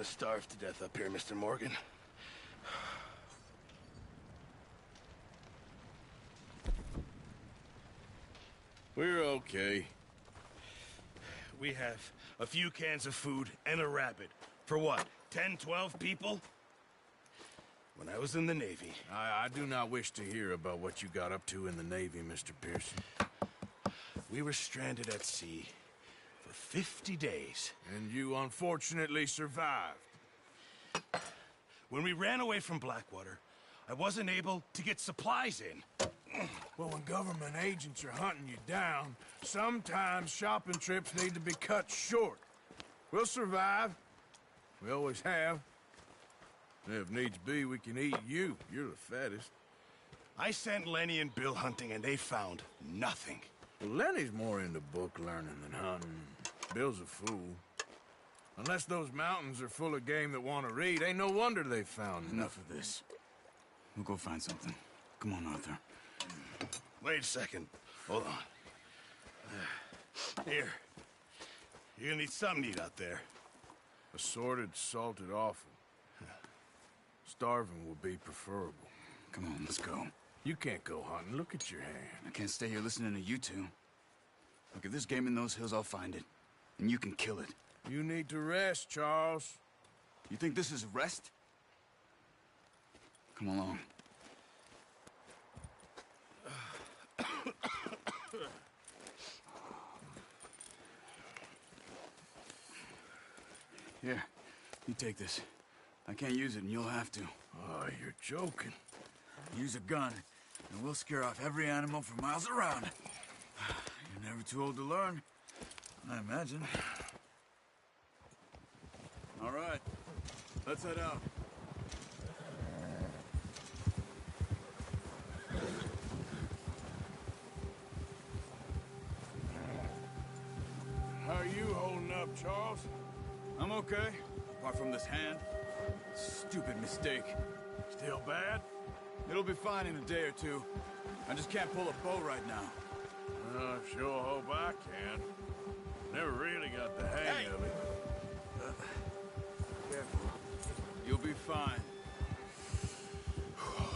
to starve to death up here, Mr. Morgan. We're okay. We have a few cans of food and a rabbit. For what, 10, 12 people? When I was in the Navy... I do not wish to hear about what you got up to in the Navy, Mr. Pearson. We were stranded at sea for 50 days. And you unfortunately survived. When we ran away from Blackwater, I wasn't able to get supplies in. Well, when government agents are hunting you down, sometimes shopping trips need to be cut short. We'll survive. We always have. And if needs be, we can eat you. You're the fattest. I sent Lenny and Bill hunting, and they found nothing. Well, Lenny's more into book learning than hunting. Bill's a fool. Unless those mountains are full of game that want to read, ain't no wonder they found Enough of this. We'll go find something. Come on, Arthur. Wait a second. Hold on. Here. You're gonna need something to eat out there. Assorted, salted offal. Starving will be preferable. Come on, let's go. You can't go hunting. Look at your hand. I can't stay here listening to you two. Look, if there's game in those hills, I'll find it. And you can kill it. You need to rest, Charles. You think this is rest? Come along. Here, you take this. I can't use it, and you'll have to. Oh, you're joking. Use a gun, and we'll scare off every animal for miles around. You're never too old to learn, I imagine. All right, let's head out. How are you holding up, Charles? I'm okay, apart from this hand. Stupid mistake. Still bad? It'll be fine in a day or two. I just can't pull a bow right now. I sure hope I can. Never really got the hang of it. Careful. You'll be fine.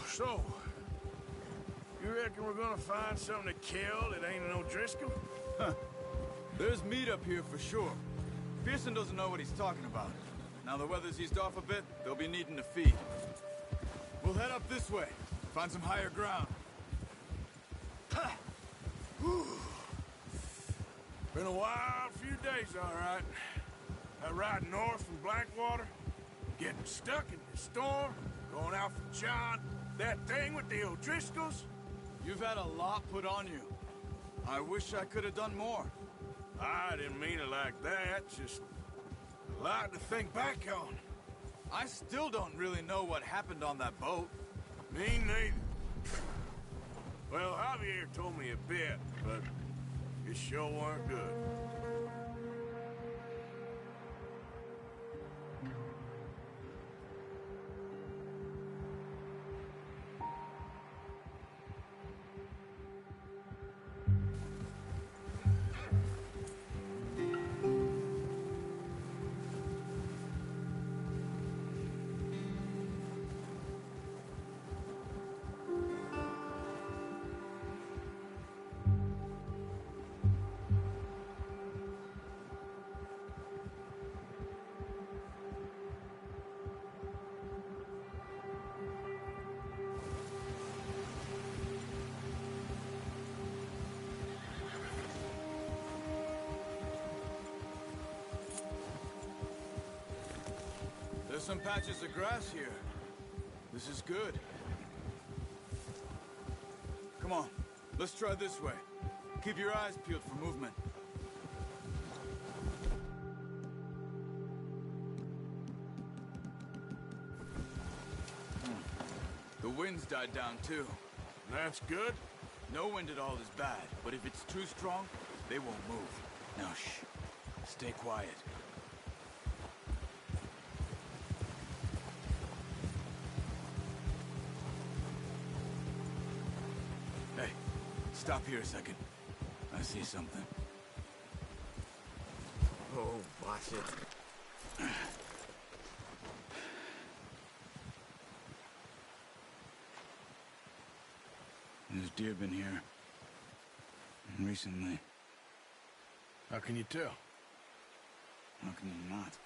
So, you reckon we're gonna find something to kill that ain't no Driscoll? Huh. There's meat up here for sure. Pearson doesn't know what he's talking about. Now the weather's eased off a bit, they'll be needing to feed. We'll head up this way, find some higher ground. Been a wild few days, all right. That ride north from Blackwater, getting stuck in the storm, going out from John, that thing with the O'Driscolls. You've had a lot put on you. I wish I could have done more. I didn't mean it like that, just a lot to think back on. I still don't really know what happened on that boat. Me neither. Well, Javier told me a bit, but it sure weren't good. There's some patches of grass here. This is good. Come on, let's try this way. Keep your eyes peeled for movement. The wind's died down too. That's good. No wind at all is bad, but if it's too strong, they won't move. Now shh. Stay quiet. Hey, stop here a second. I see something. Oh, watch it. deer been here. Recently. How can you tell? How can you not?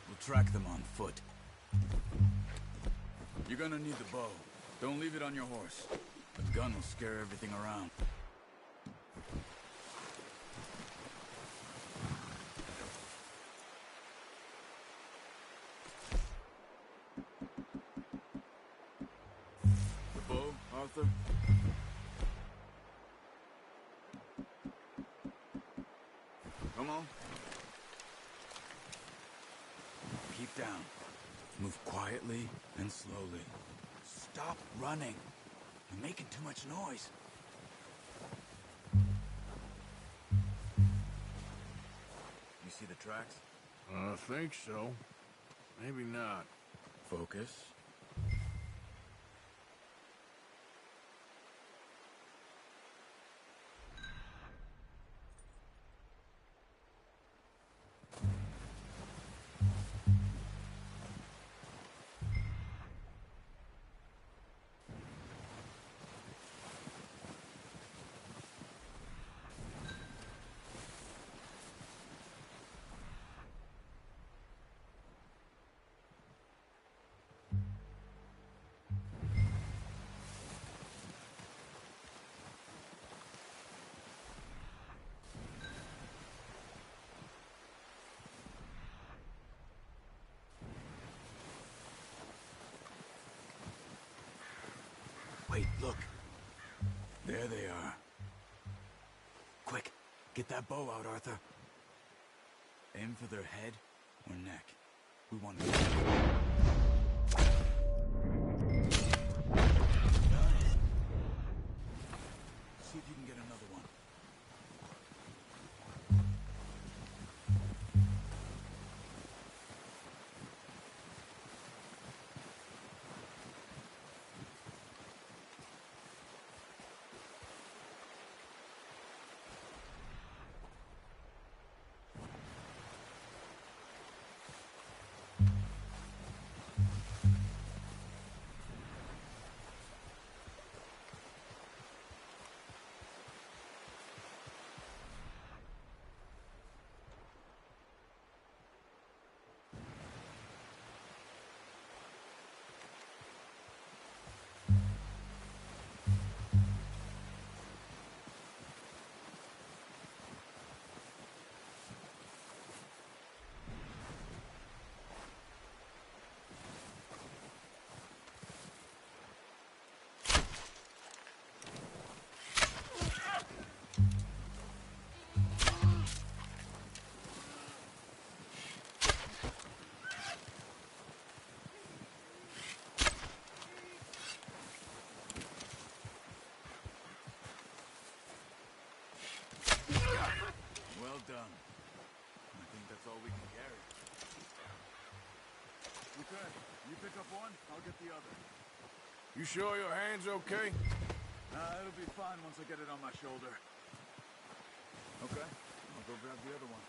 We'll track them on foot. You're gonna need the bow. Don't leave it on your horse. The gun will scare everything around. The bow, Arthur? Come on. Keep down. Move quietly and slowly. Stop running. You're making too much noise. You see the tracks? I think so. Maybe not. Focus. Wait, look. There they are. Quick, get that bow out, Arthur. Aim for their head or neck. We want to... See if you can get another one. Well done. I think that's all we can carry. Okay, you pick up one, I'll get the other. You sure your hand's okay? It'll be fine once I get it on my shoulder. Okay, I'll go grab the other one.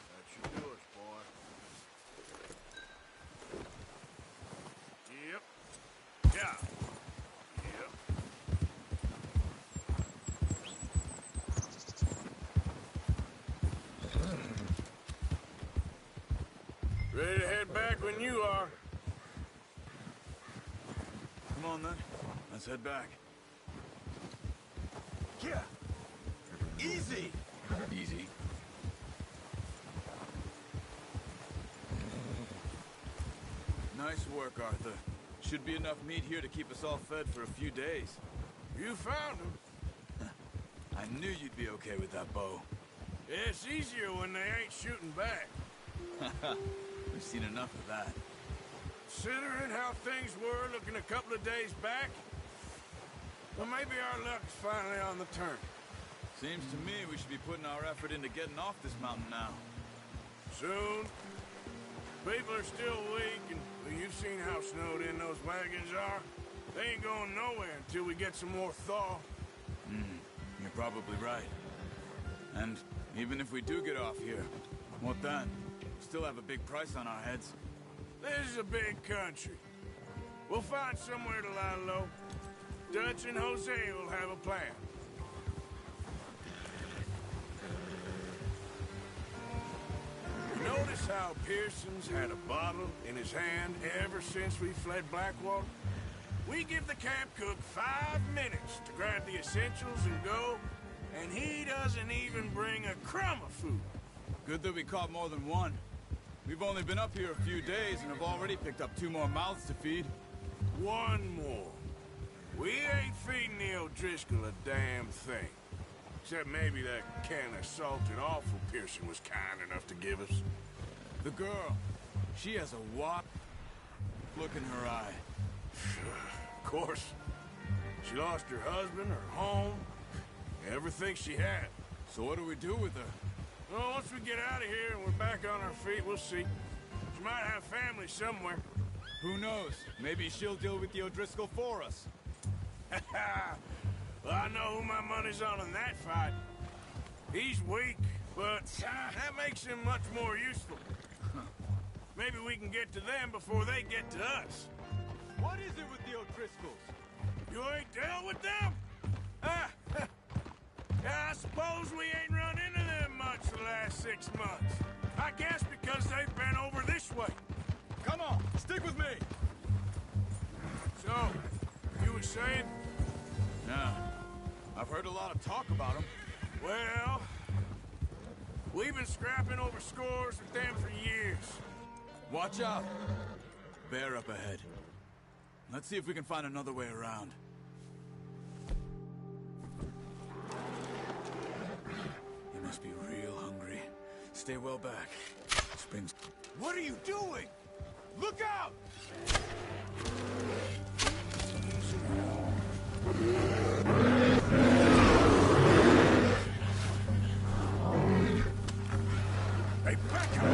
That should do us, boy. Yep. Yeah. Yep. Ready to head back when you are. Come on then, let's head back. Yeah. Easy! Easy. Nice work, Arthur. Should be enough meat here to keep us all fed for a few days. You found him. I knew you'd be okay with that bow. It's easier when they ain't shooting back. We've seen enough of that. Considering how things were looking a couple of days back, well, maybe our luck's finally on the turn. Seems to me we should be putting our effort into getting off this mountain now. Soon. People are still weak, and well, you've seen how snowed in those wagons are. They ain't going nowhere until we get some more thaw. You're probably right. And even if we do get off here, what then? We still have a big price on our heads. This is a big country. We'll find somewhere to lie low. Dutch and Jose will have a plan. Notice how Pearson's had a bottle in his hand ever since we fled Blackwater? We give the camp cook 5 minutes to grab the essentials and go, and he doesn't even bring a crumb of food. Good that we caught more than one. We've only been up here a few days and have already picked up 2 more mouths to feed. 1 more. We ain't feeding the O'Driscoll a damn thing. Except maybe that can of salted offal Pearson was kind enough to give us. The girl, she has a wop look in her eye. Of course. She lost her husband, her home, everything she had. So what do we do with her? Well, once we get out of here and we're back on our feet, we'll see. She might have family somewhere. Who knows? Maybe she'll deal with the O'Driscoll for us. Well, I know who my money's on in that fight. He's weak, but that makes him much more useful. Maybe we can get to them before they get to us. What is it with the O'Driscolls? You ain't dealt with them? I suppose we ain't run into them much the last 6 months. I guess because they've been over this way. Come on, stick with me! So, you were saying? Yeah, I've heard a lot of talk about them. Well, we've been scrapping over scores with them for years. Watch out! Bear up ahead. Let's see if we can find another way around. You must be real hungry. Stay well back. Spring's... What are you doing? Look out! Hey, back up!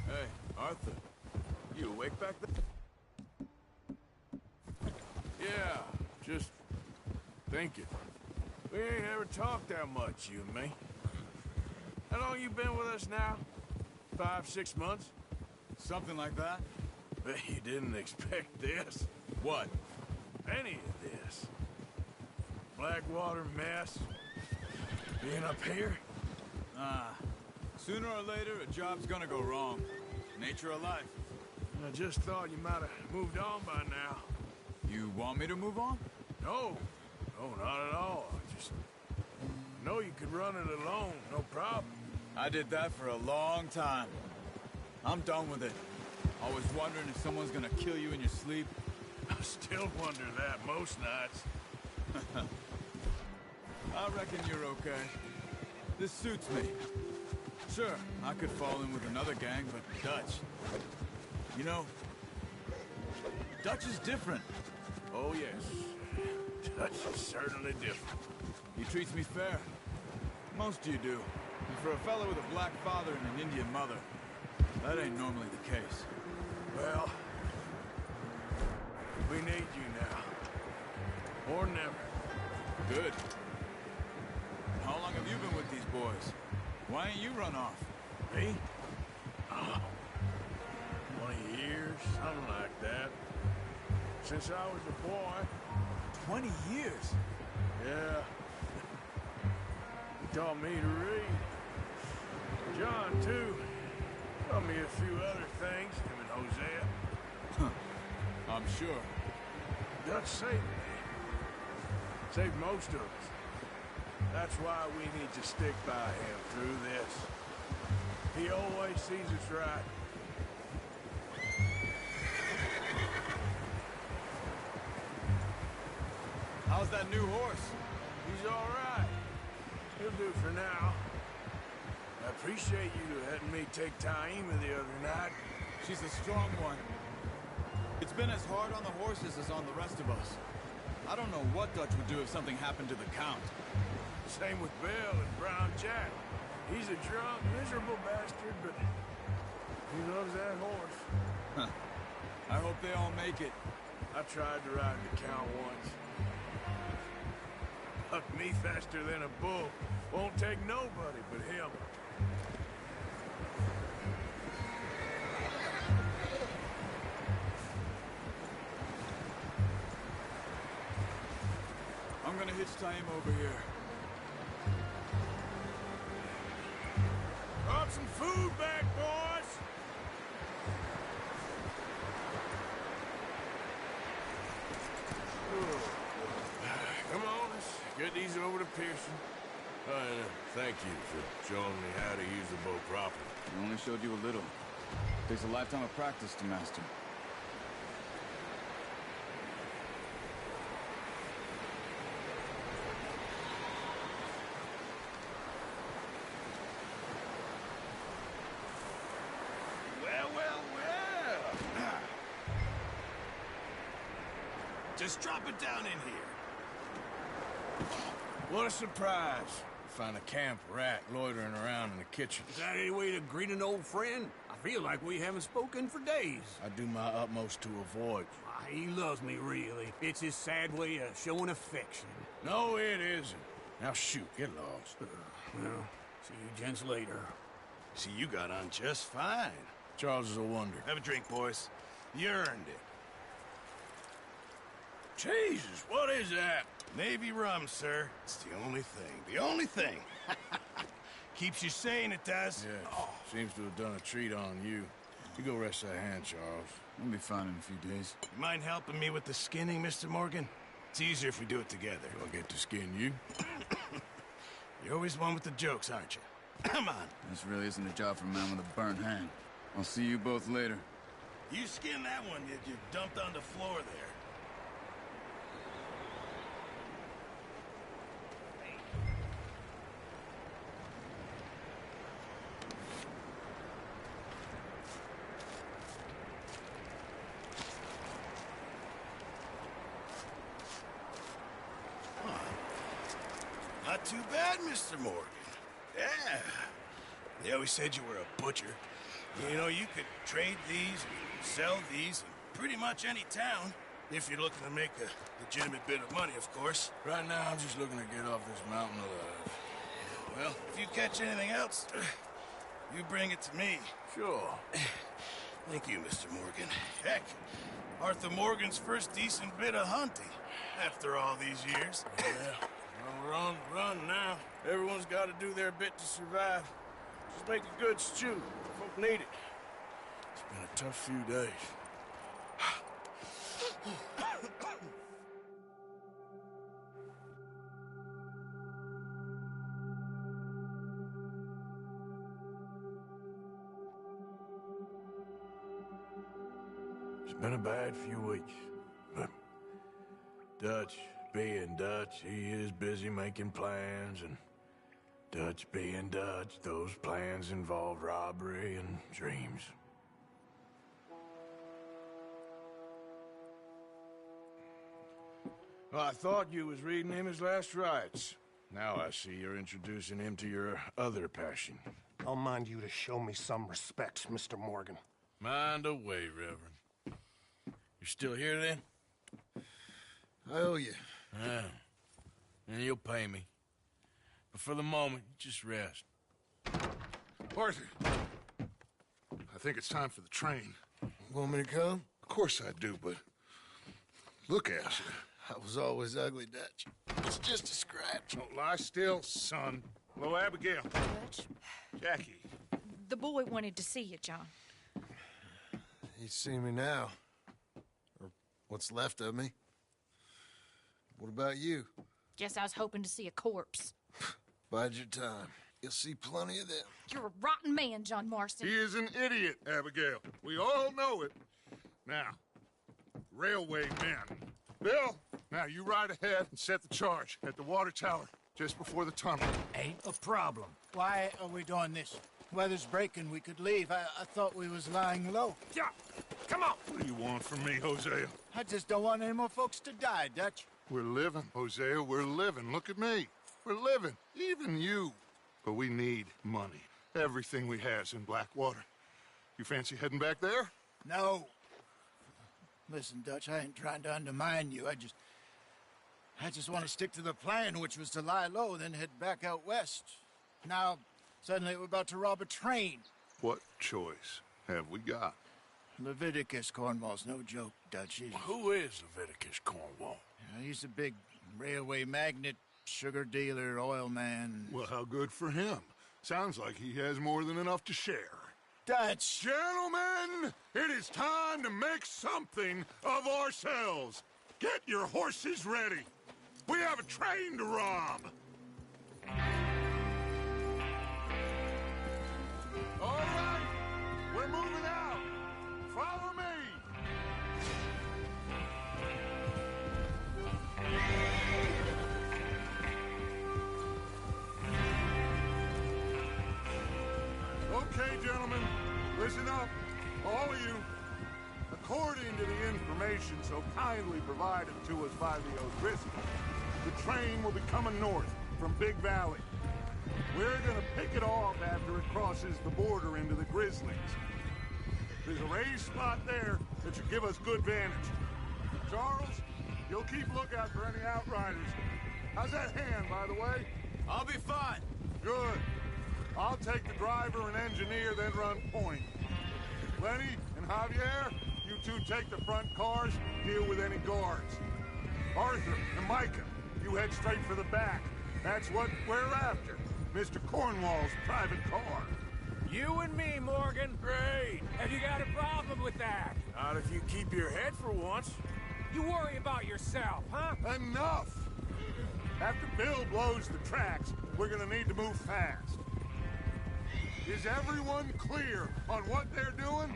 Hey, Arthur. You awake back there? Yeah, just thinking. We ain't ever talked that much, you and me. How long you been with us now? 5, 6 months? Something like that? Bet you didn't expect this. What? Any of this. Blackwater mess. Being up here? Sooner or later, a job's gonna go wrong. Nature of life. I just thought you might have moved on by now. You want me to move on? No. No, not at all. I just know you could run it alone, no problem. I did that for a long time. I'm done with it. Always wondering if someone's gonna kill you in your sleep. I still wonder that most nights. I reckon you're okay. This suits me. Sure, I could fall in with another gang, but Dutch... You know, Dutch is different. Oh, yes. Dutch is certainly different. He treats me fair. Most of you do. And for a fellow with a black father and an Indian mother, that ain't normally the case. Well, we need you now. Or never. Good. How long have you been with these boys? Why ain't you run off? Me? 20 years, something like that. Since I was a boy. 20 years? Yeah. He taught me to read. John, too. Taught me a few other things, him and Hosea. I'm sure. Dutch saved me. Saved most of us. That's why we need to stick by him through this. He always sees us right. How's that new horse? He's all right. He'll do for now. I appreciate you letting me take Taima the other night. She's a strong one. It's been as hard on the horses as on the rest of us. I don't know what Dutch would do if something happened to the Count. Same with Bill and Brown Jack. He's a drunk, miserable bastard, but he loves that horse. Huh. I hope they all make it. I tried to ride the Count once. Bucked me faster than a bull. Won't take nobody but him. I'm gonna hitch Taima over here. Brought some food back, boys! Come on, let's get these over to Pearson. Thank you for showing me how to use the boat properly. I only showed you a little. Takes a lifetime of practice to master. Well. Just drop it down in here. What a surprise. Find a camp rat loitering around in the kitchen. Is that any way to greet an old friend? I feel like we haven't spoken for days. I do my utmost to avoid. He loves me, really. It's his sad way of showing affection. No, it isn't. Now shoot, get lost. Well, see you gents later. See, you got on just fine. Charles is a wonder. Have a drink, boys. You earned it. Jesus, what is that? Navy rum, sir. It's the only thing. The only thing. Keeps you sane, it does. Yeah, seems to have done a treat on you. You go rest that hand, Charles. We'll be fine in a few days. You mind helping me with the skinning, Mr. Morgan? It's easier if we do it together. Do I get to skin you? You're always one with the jokes, aren't you? Come on. This really isn't a job for a man with a burnt hand. I'll see you both later. You skin that one that you dumped on the floor there. Not too bad, Mr. Morgan. Yeah. They always said you were a butcher. You know, you could trade these, sell these, in pretty much any town. If you're looking to make a legitimate bit of money, of course. Right now, I'm just looking to get off this mountain alive. Well, if you catch anything else, you bring it to me. Sure. Thank you, Mr. Morgan. Heck, Arthur Morgan's first decent bit of hunting after all these years. Yeah. Well, run now. Everyone's got to do their bit to survive. Just make a good stew. Folk need it. It's been a tough few days. It's been a bad few weeks, but Dutch being Dutch, he is busy making plans, and Dutch being Dutch, those plans involve robbery and dreams. Well, I thought you was reading him his last rites. Now I see you're introducing him to your other passion. I'll mind you to show me some respect, Mr. Morgan. Mind away, Reverend. You still here, then? I owe you. Yeah. And you'll pay me. But for the moment, just rest. Arthur, I think it's time for the train. Want me to come? Of course I do, but look at you. I was always ugly, Dutch. It's just a scratch. Don't lie still, son. Hello, Abigail. Dutch, Jackie. the boy wanted to see you, John. He's seen me now. Or what's left of me. What about you? Guess I was hoping to see a corpse. Bide your time. You'll see plenty of them. You're a rotten man, John Marston. He is an idiot, Abigail. We all know it. Now, railway men. Bill, now you ride ahead and set the charge at the water tower just before the tunnel. Ain't a problem. Why are we doing this? Weather's breaking. We could leave. I thought we was lying low. Yeah, come on. What do you want from me, Hosea? I just don't want any more folks to die, Dutch. We're living, Hosea. We're living. Look at me. We're living. Even you. But we need money. Everything we has in Blackwater. You fancy heading back there? No. Listen, Dutch, I ain't trying to undermine you. I just want to stick to the plan, which was to lie low, then head back out west. Now, suddenly we're about to rob a train. What choice have we got? Leviticus Cornwall's no joke, Dutch. Who is Leviticus Cornwall? He's a big railway magnate, sugar dealer, oil man. Well, how good for him. Sounds like he has more than enough to share. Dutch! Gentlemen, it is time to make something of ourselves. Get your horses ready. We have a train to rob. All right, we're moving out. Follow me. Okay, gentlemen, listen up, all of you. According to the information so kindly provided to us by the O'Driscolls, the train will be coming north from Big Valley. We're gonna pick it off after it crosses the border into the Grizzlies. There's a raised spot there that should give us good vantage. Charles, you'll keep lookout for any outriders. How's that hand, by the way? I'll be fine. Good. I'll take the driver and engineer, then run point. Lenny and Javier, you two take the front cars, deal with any guards. Arthur and Micah, you head straight for the back. That's what we're after. Mr. Cornwall's private car. You and me, Morgan. Great. Have you got a problem with that? Not if you keep your head for once. You worry about yourself, huh? Enough! After Bill blows the tracks, we're gonna need to move fast. Is everyone clear on what they're doing?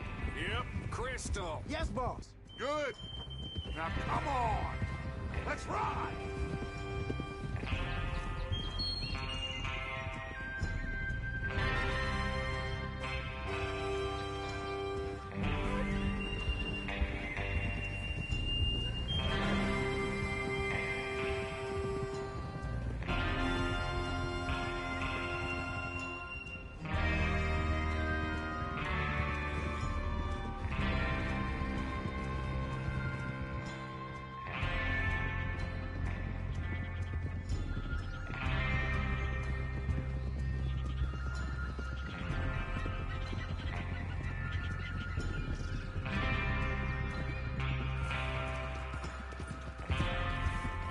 Yep. Crystal. Yes, boss. Good. Now come on. Let's ride.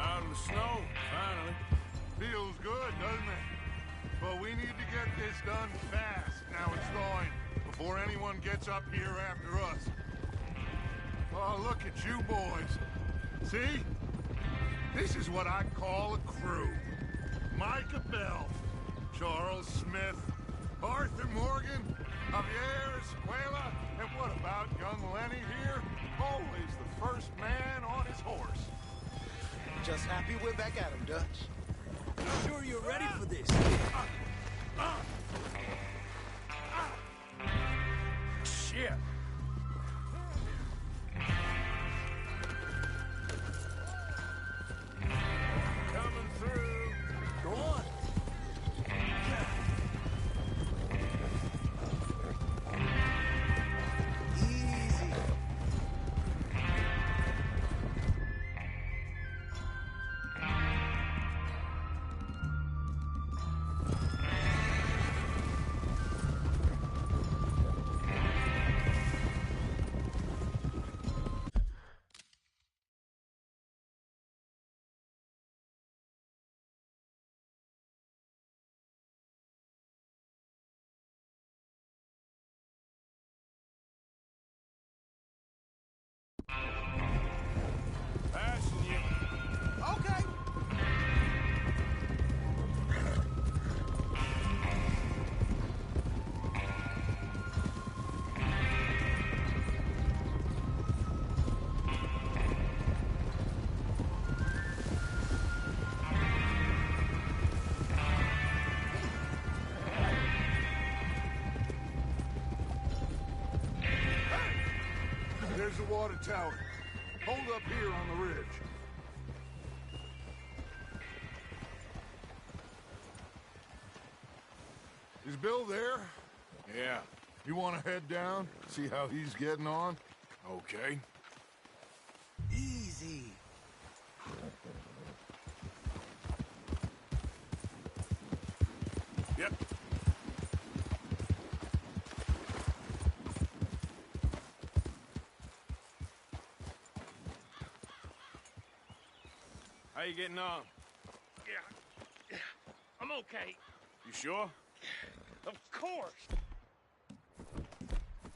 Out of the snow, finally. Feels good, doesn't it? But we need to get this done fast, now it's thawing, before anyone gets up here after us. Oh, look at you boys. See? This is what I call a crew. Micah Bell, Charles Smith, Arthur Morgan, Javier Escuela, and what about young Lenny here? Always the first man on his horse. Just happy we're back at him, Dutch. Sure you're ready for this? Shit. Coming through. Go on. Easy. There's the water tower. Hold up here on the ridge. Is Bill there? Yeah. You want to head down? See how he's getting on? Okay. Easy. Yep. How you getting on? Yeah, I'm okay. You sure? Of course.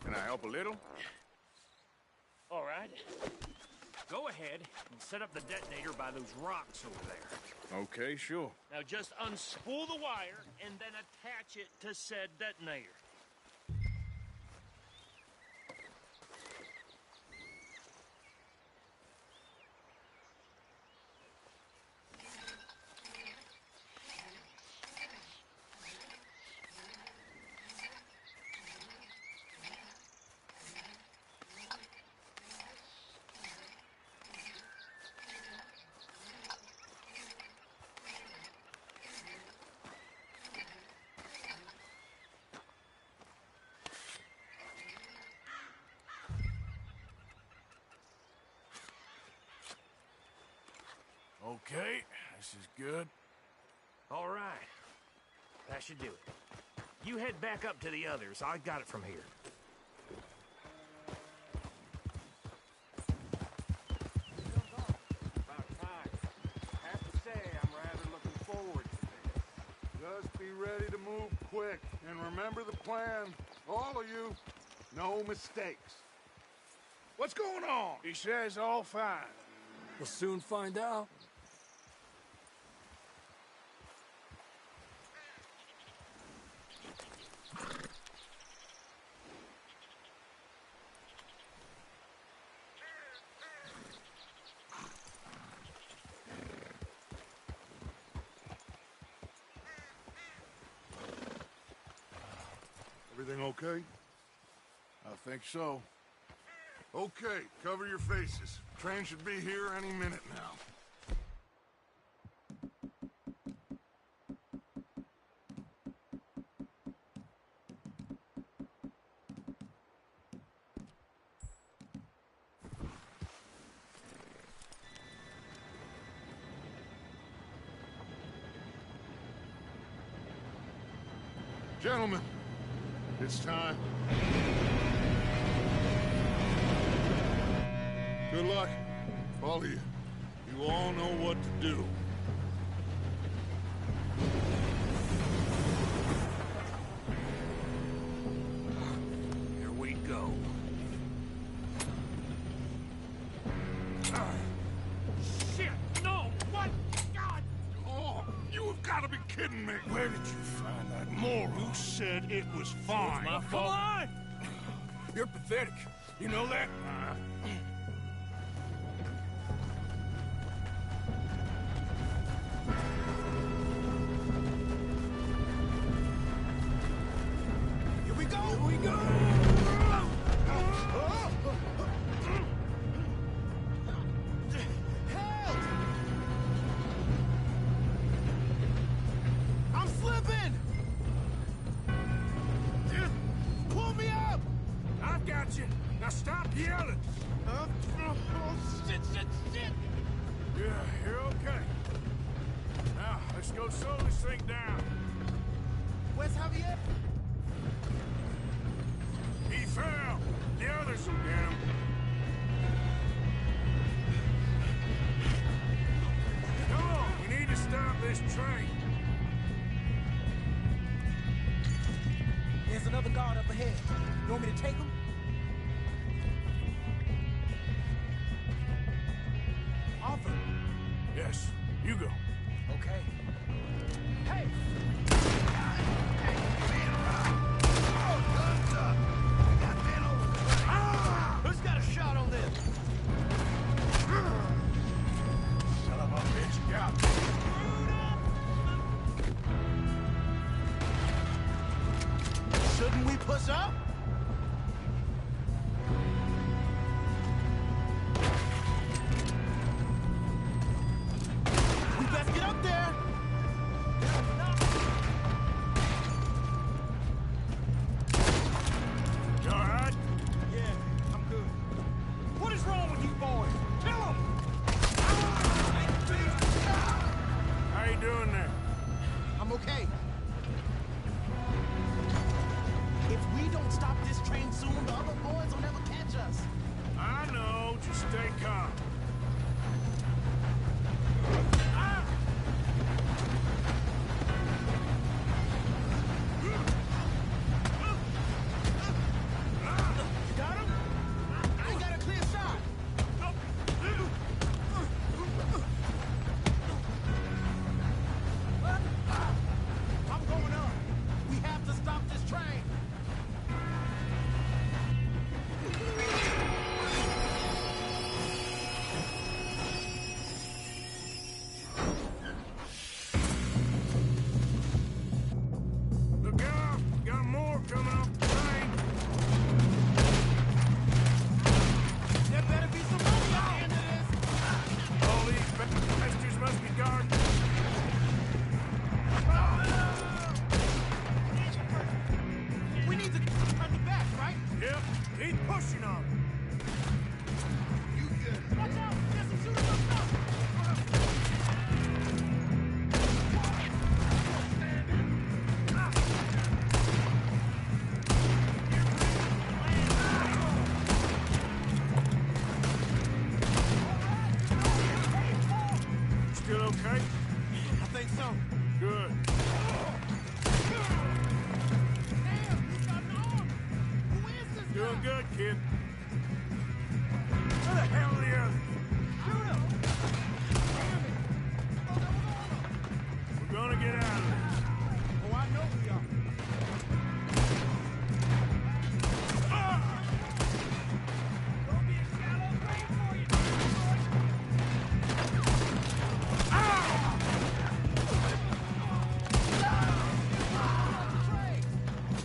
Can I help a little? All right. Go ahead and set up the detonator by those rocks over there. Okay, sure. Now just unspool the wire and then attach it to said detonator. Okay, this is good. All right. That should do it. You head back up to the others. I got it from here. About time. I have to say, I'm rather looking forward to this. Just be ready to move quick. And remember the plan. All of you. No mistakes. What's going on? He says all fine. We'll soon find out. Everything okay? I think so. Okay, cover your faces. Train should be here any minute now. Gentlemen, it's time. Good luck, all of you. You all know what to do. Here we go. Shit! No! What? God! Oh, you have got to be kidding me. Where did you find that moron? Who said it was fine? My fault. Come on! You're pathetic. You know that? Here we go! Here we go! Help! I'm slipping! Pull me up! I've got you. Now stop yelling. Oh, shit! Yeah, you're okay. Now, let's go slow this thing down. Where's Javier? He fell. The others will get him. Come on, we need to stop this train. There's another guard up ahead. You want me to take him? Arthur. Yes, you go. Okay. Hey! Who's got a shot on this? Son of a bitch, got me. Shouldn't we push up? Yep, keep pushing on. You get it. Watch out! There's some shooters up top! Still okay? I think so. Good. Doing good, kid. Where the hell are the others? We're gonna get out of this. Oh, I know we are. Gonna be a shallow grave for you,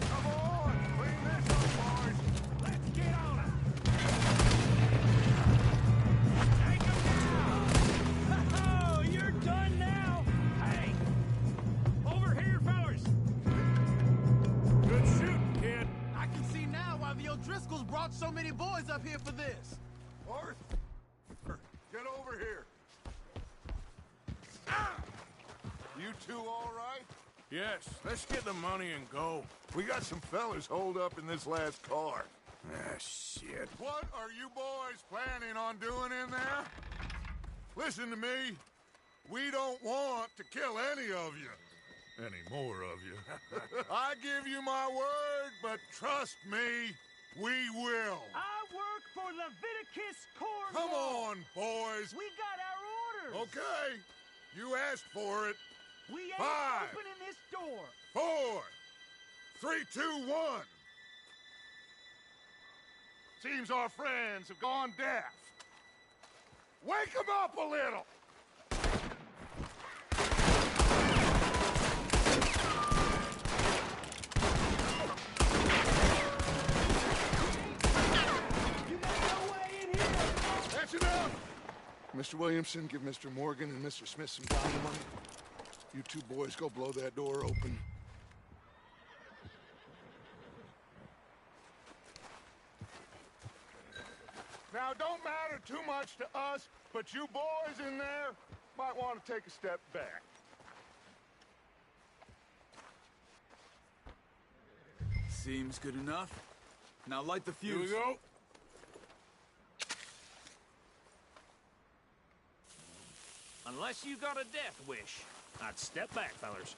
Come on, clean this up, boys. Let's get on it. Take him down. Oh, you're done now. Hey, over here, fellas. Good shooting, kid. I can see now why the O'Driscolls brought so many boys up here for this. Arthur, get over here. You two all right? Yes, let's get the money and go. We got some fellas holed up in this last car. Ah, shit. What are you boys planning on doing in there? Listen to me. We don't want to kill any of you. Any more of you. I give you my word, but trust me, we will. I work for Leviticus Corps. Come on, boys. We got our orders. Okay. You asked for it. We ain't 5, opening this door. 4, 3, 2, 1. Seems our friends have gone deaf. Wake them up a little. You got no way in here. That's enough. Mr. Williamson, give Mr. Morgan and Mr. Smith some dynamite. You two boys go blow that door open. Now, don't matter too much to us, but you boys in there might want to take a step back. Seems good enough. Now light the Here we fuse. go. Unless you got a death wish, I'd step back, fellers.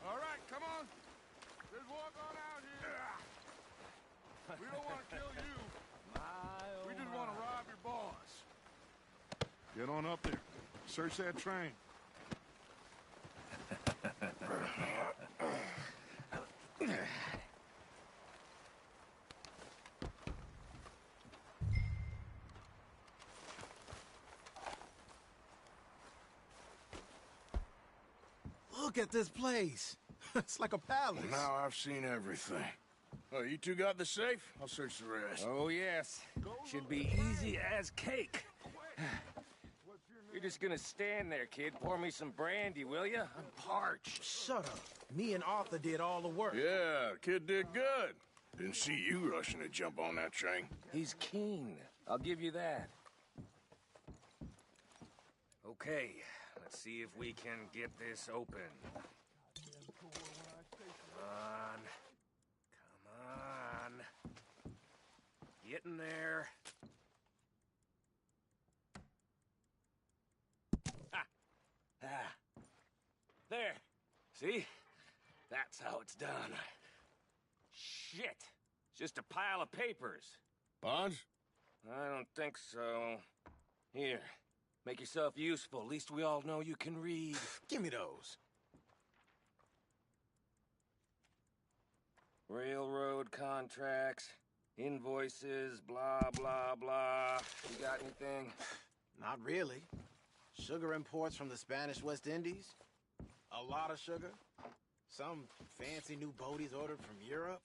All right, come on. Just walk on out here. We don't want to kill you. We just want to rob your boss. Get on up there. Search that train. Look at this place. It's like a palace. Now I've seen everything. Oh, you two got the safe? I'll search the rest. Oh, yes. Should be easy as cake. You're just gonna stand there, kid. Pour me some brandy, will ya? I'm parched. Shut up. Me and Arthur did all the work. Yeah, kid did good. Didn't see you rushing to jump on that train. He's keen. I'll give you that. Okay, let's see if we can get this open. Come on. Come on. Get in there. Ah. There. See? That's how it's done. Shit. It's just a pile of papers. Bonds? I don't think so. Here. Make yourself useful. At least we all know you can read. Give me those. Railroad contracts, invoices, blah, blah, blah. You got anything? Not really. Sugar imports from the Spanish West Indies. A lot of sugar. Some fancy new boat he's ordered from Europe.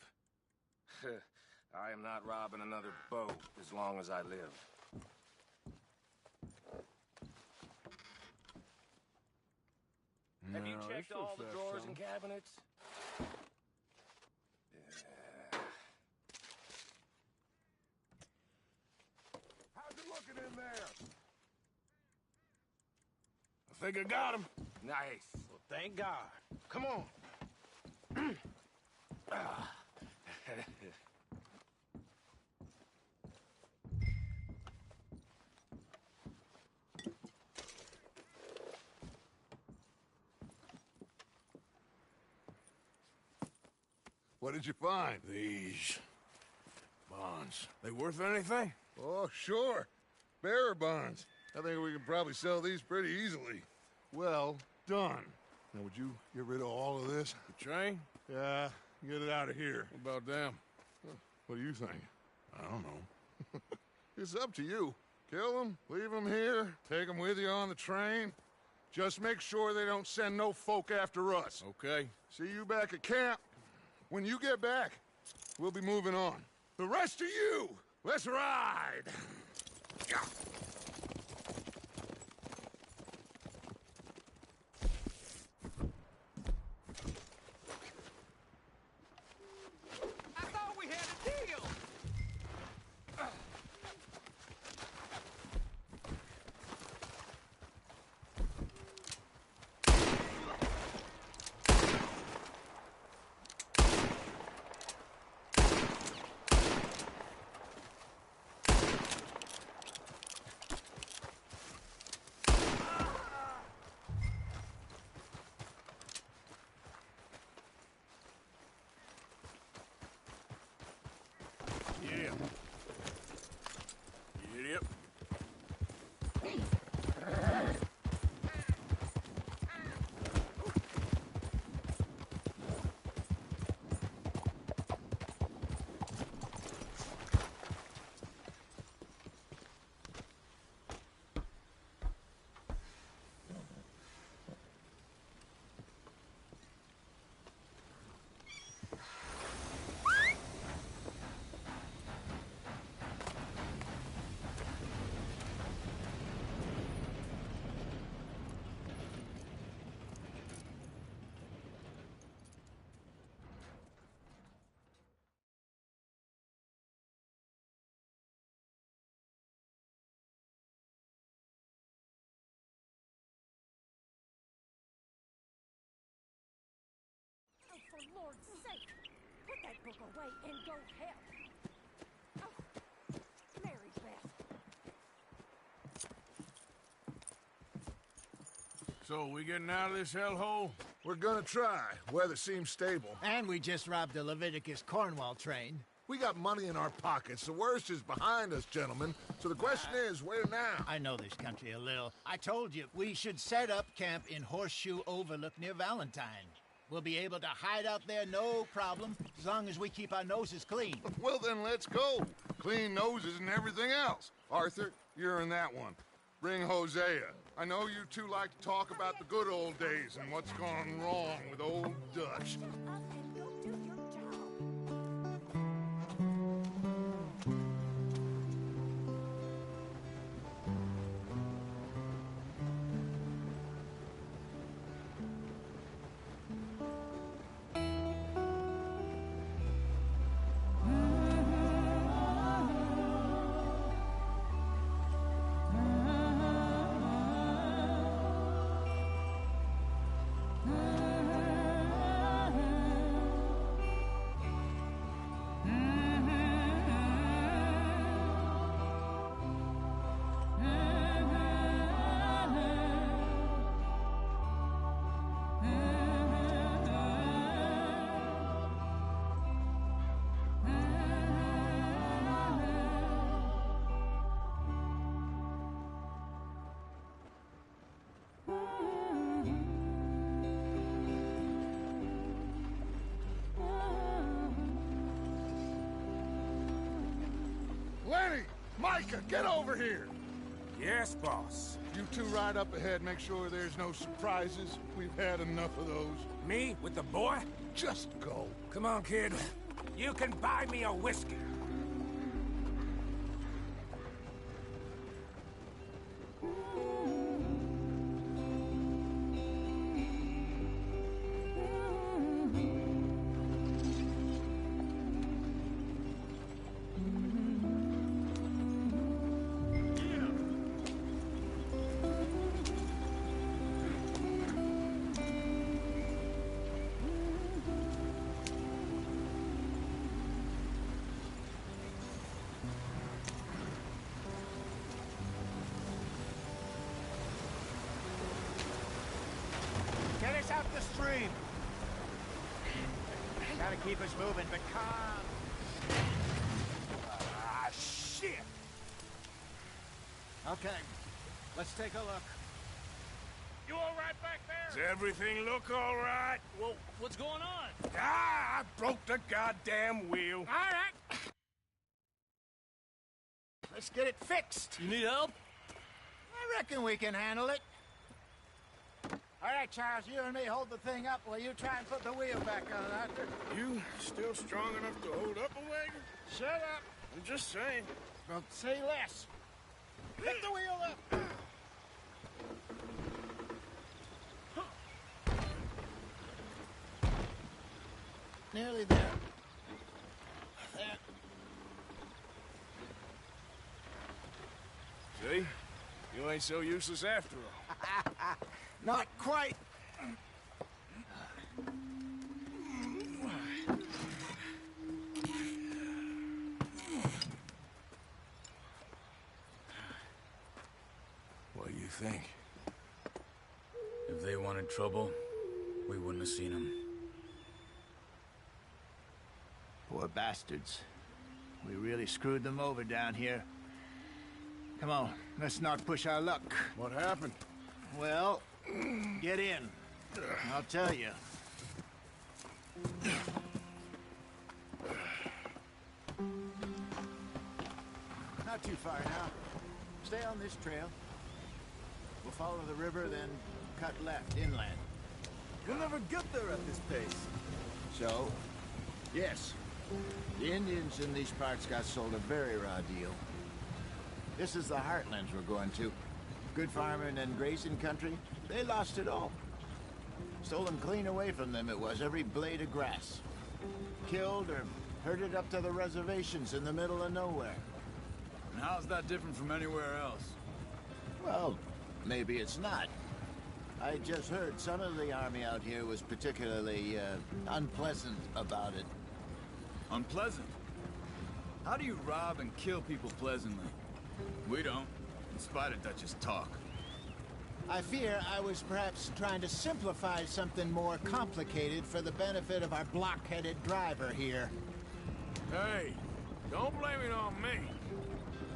I am not robbing another boat as long as I live. emptied all the drawers and cabinets? How's it looking in there? I think I got him. Nice. Well, thank God. Come on. What did you find? These bonds. They worth anything? Oh, sure. Bearer bonds. I think we can probably sell these pretty easily. Well done. Now, would you get rid of all of this? The train? Yeah, get it out of here. What about them? What do you think? I don't know. It's up to you. Kill them, leave them here, take them with you on the train. Just make sure they don't send no folk after us. Okay. See you back at camp. When you get back, we'll be moving on. The rest of you, let's ride! I thought we had a deal! Yeah. Yep. Oh, for Lord's sake, put that book away and go help. Oh, Mary Beth. So, we getting out of this hellhole? We're gonna try. Weather seems stable. And we just robbed the Leviticus Cornwall train. We got money in our pockets. The worst is behind us, gentlemen. So the question is, where now? I know this country a little. I told you, we should set up camp in Horseshoe Overlook near Valentine. We'll be able to hide out there no problem, as long as we keep our noses clean. Well, then let's go. Clean noses and everything else. Arthur, you're in that one. Bring Hosea. I know you two like to talk about the good old days and what's gone wrong with old Dutch. Up and go do your job. Lenny! Micah, get over here! Yes, boss. You two ride up ahead, make sure there's no surprises. We've had enough of those. Me with the boy? Just go. Come on, kid. You can buy me a whiskey. scream. Gotta keep us moving, but calm. Ah, shit! Okay, let's take a look. You all right back there? Does everything look all right? Well, what's going on? Ah, I broke the goddamn wheel. All right. Let's get it fixed. You need help? I reckon we can handle it. All right, Charles, you and me hold the thing up while you try and put the wheel back on, Arthur. You still strong enough to hold up a wagon? Shut up. I'm just saying. Well, say less. Pick the wheel up. Nearly there. There. See? You ain't so useless after all. Not quite. What do you think? If they wanted trouble, we wouldn't have seen them. Poor bastards. We really screwed them over down here. Come on, let's not push our luck. What happened? Well, get in. I'll tell you. Not too far now. Stay on this trail. We'll follow the river, then cut left inland. We'll never get there at this pace. So, yes, the Indians in these parts got sold a very raw deal. This is the heartlands we're going to. Good farming and grazing country, they lost it all. Stolen clean away from them it was, every blade of grass. Killed or herded up to the reservations in the middle of nowhere. And how's that different from anywhere else? Well, maybe it's not. I just heard some of the army out here was particularly, unpleasant about it. Unpleasant? How do you rob and kill people pleasantly? We don't, in spite of Dutch's talk. I fear I was perhaps trying to simplify something more complicated for the benefit of our blockheaded driver here. Hey, don't blame it on me.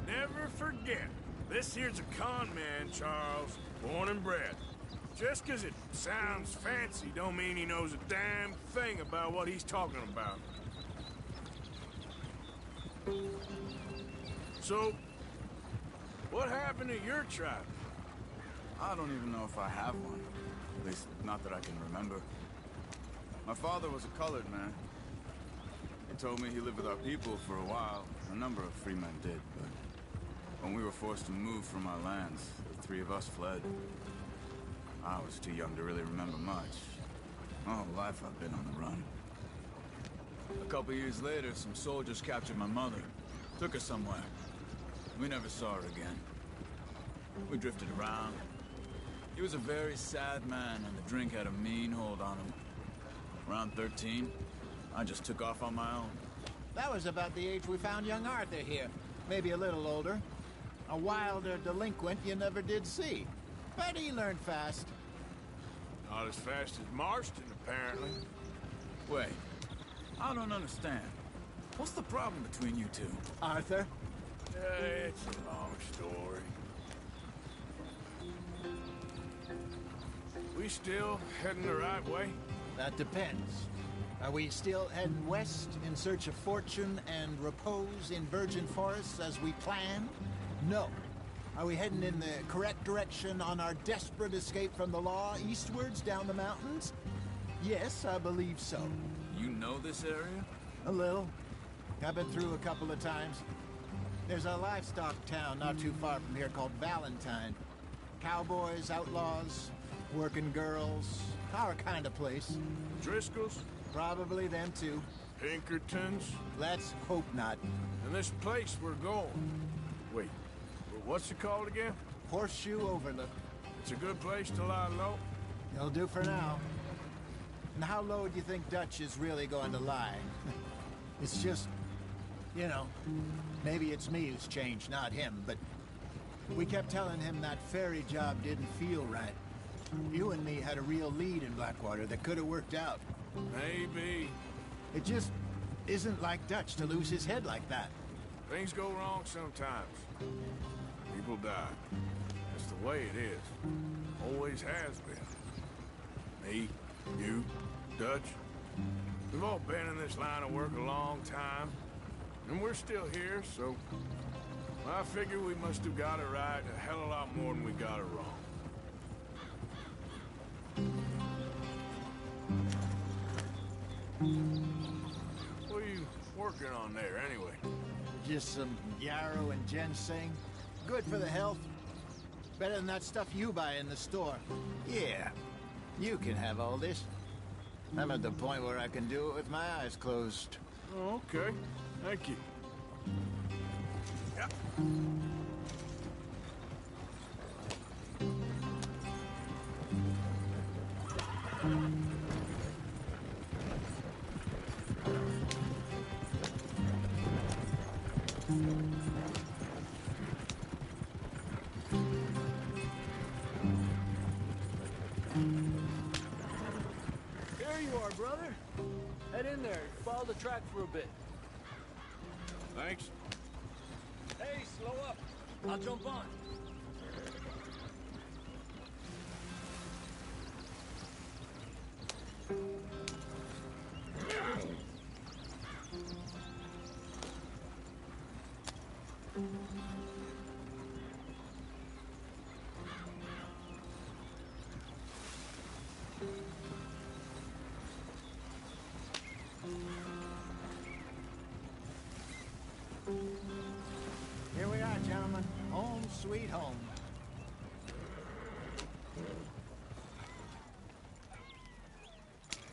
Never forget, this here's a con man, Charles, born and bred. Just 'cause it sounds fancy don't mean he knows a damn thing about what he's talking about. So, what happened to your tribe? I don't even know if I have one. At least, not that I can remember. My father was a colored man. He told me he lived with our people for a while. A number of free men did, but when we were forced to move from our lands, the three of us fled. I was too young to really remember much. My whole life I've been on the run. A couple years later, some soldiers captured my mother. Took her somewhere. We never saw her again. We drifted around. He was a very sad man, and the drink had a mean hold on him. Around 13, I just took off on my own. That was about the age we found young Arthur here. Maybe a little older. A wilder delinquent you never did see. But he learned fast. Not as fast as Marston, apparently. Wait, I don't understand. What's the problem between you two? Arthur? It's a long story. We still heading the right way? That depends. Are we still heading west in search of fortune and repose in virgin forests as we planned? No. Are we heading in the correct direction on our desperate escape from the law eastwards down the mountains? Yes, I believe so. You know this area? A little. I've been through a couple of times. There's a livestock town not too far from here called Valentine. Cowboys, outlaws, working girls, our kind of place. Driscoll's? Probably them too. Pinkertons? Let's hope not. And this place we're going. Wait, what's it called again? Horseshoe Overlook. It's a good place to lie low? It'll do for now. And how low do you think Dutch is really going to lie? It's just, you know, maybe it's me who's changed, not him, but we kept telling him that ferry job didn't feel right. You and me had a real lead in Blackwater that could have worked out. Maybe. It just isn't like Dutch to lose his head like that. Things go wrong sometimes. People die. That's the way it is. Always has been. Me, you, Dutch. We've all been in this line of work a long time. And we're still here, so... I figure we must have got it right a hell of a lot more than we got it wrong. What are you working on there, anyway? Just some yarrow and ginseng. Good for the health. Better than that stuff you buy in the store. Yeah, you can have all this. I'm at the point where I can do it with my eyes closed. Oh, okay. Thank you. Yep. There you are, brother. Head in there. Follow the track for a bit. Thanks. Hey, slow up. I'll jump on. Here we are, gentlemen. Home sweet home.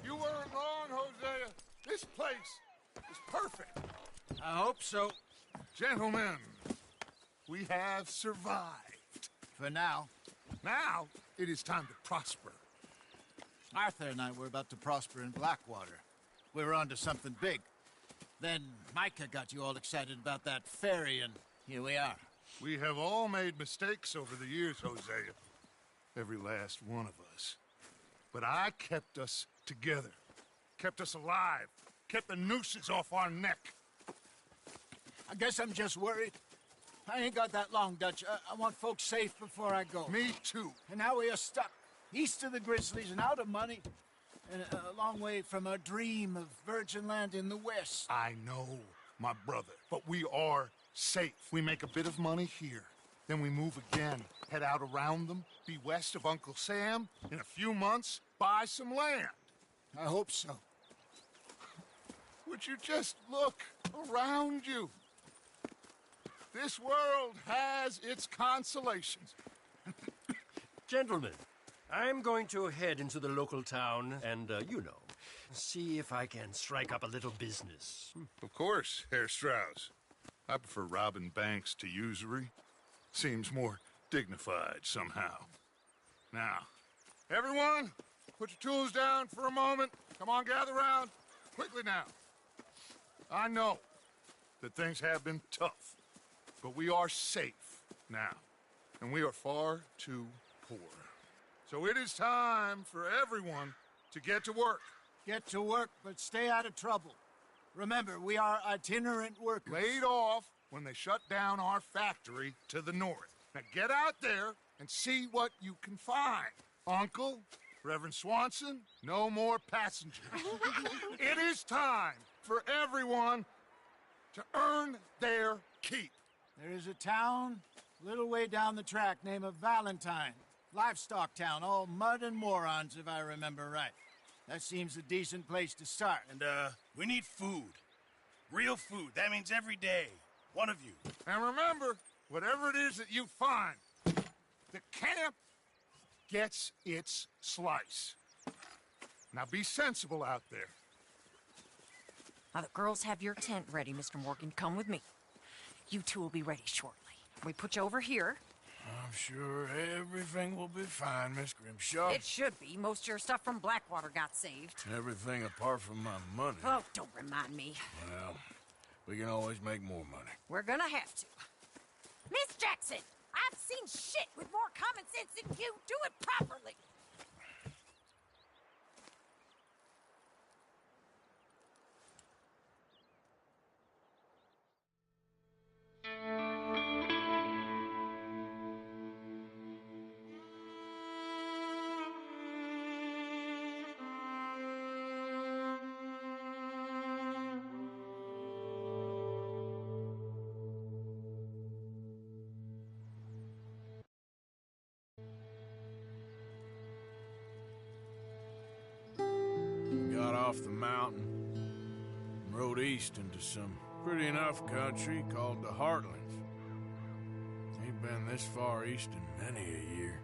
You weren't wrong, Hosea. This place is perfect. I hope so. Gentlemen, we have survived. For now. Now, it is time to prosper. Arthur and I were about to prosper in Blackwater. We were onto something big. Then Micah got you all excited about that ferry, and here we are. We have all made mistakes over the years, Hosea. Every last one of us. But I kept us together. Kept us alive. Kept the nooses off our neck. I guess I'm just worried. I ain't got that long, Dutch. I want folks safe before I go. Me too. And now we are stuck. East of the Grizzlies and out of money. And a long way from our dream of virgin land in the west. I know, my brother. But we are safe. We make a bit of money here. Then we move again. Head out around them. Be west of Uncle Sam. In a few months, buy some land. I hope so. Would you just look around you? This world has its consolations. Gentlemen, I'm going to head into the local town and, see if I can strike up a little business. Of course, Herr Strauss. I prefer robbing banks to usury. Seems more dignified somehow. Now, everyone, put your tools down for a moment. Come on, gather round. Quickly now. I know that things have been tough, but we are safe now, and we are far too poor. So it is time for everyone to get to work. Get to work, but stay out of trouble. Remember, we are itinerant workers. Laid off when they shut down our factory to the north. Now get out there and see what you can find. Uncle, Reverend Swanson, no more passengers. It is time for everyone to earn their keep. There is a town a little way down the track named Valentine. Livestock town, all mud and morons, if I remember right. That seems a decent place to start. And, we need food. Real food. That means every day. One of you. And remember, whatever it is that you find, the camp gets its slice. Now be sensible out there. Now the girls have your tent ready, Mr. Morgan. Come with me. You two will be ready shortly. We put you over here. I'm sure everything will be fine, Miss Grimshaw. It should be. Most of your stuff from Blackwater got saved. Everything apart from my money. Oh, don't remind me. Well, we can always make more money. We're gonna have to. Miss Jackson, I've seen shit with more common sense than you. Do it properly. off the mountain and rode east into some pretty enough country called the Heartlands. Ain't been this far east in many a year.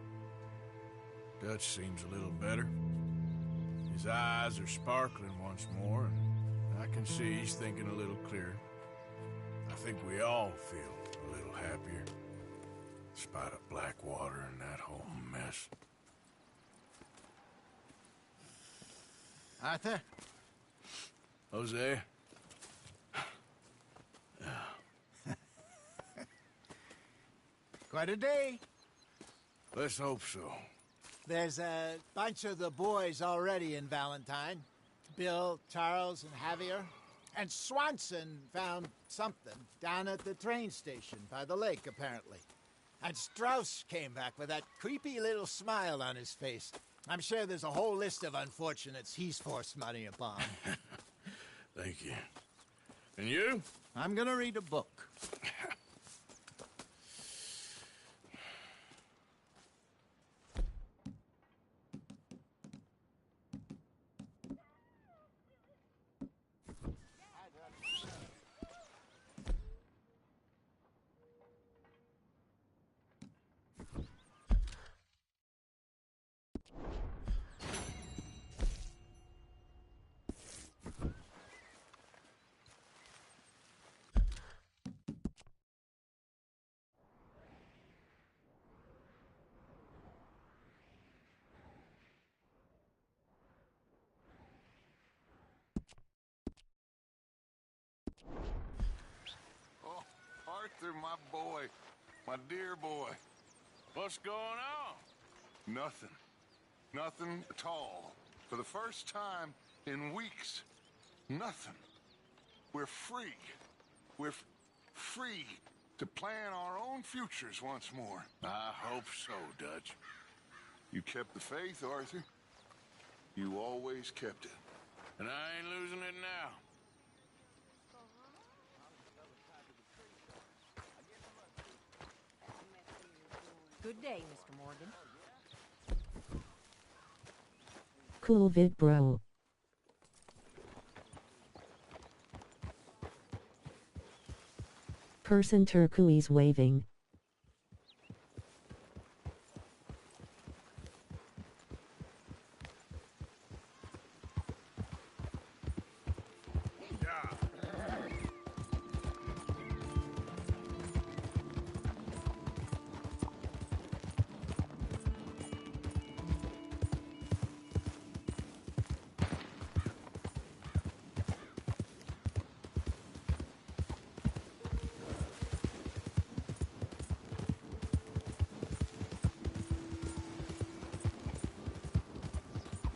Dutch seems a little better. His eyes are sparkling once more, and I can see he's thinking a little clearer. I think we all feel a little happier, in spite of Blackwater and that whole mess. Arthur? Jose? Quite a day. Let's hope so. There's a bunch of the boys already in Valentine. Bill, Charles, and Javier. And Swanson found something down at the train station by the lake, apparently. And Strauss came back with that creepy little smile on his face. I'm sure there's a whole list of unfortunates he's forced money upon. Thank you. And you? I'm gonna read a book. Oh, Arthur, my boy. My dear boy. What's going on? Nothing. Nothing at all. For the first time in weeks. Nothing. We're free. We're free to plan our own futures once more. I hope so, Dutch. You kept the faith, Arthur. You always kept it. And I ain't losing it now. Good day, Mr. Morgan. Cool vid, bro. Person turquoise waving.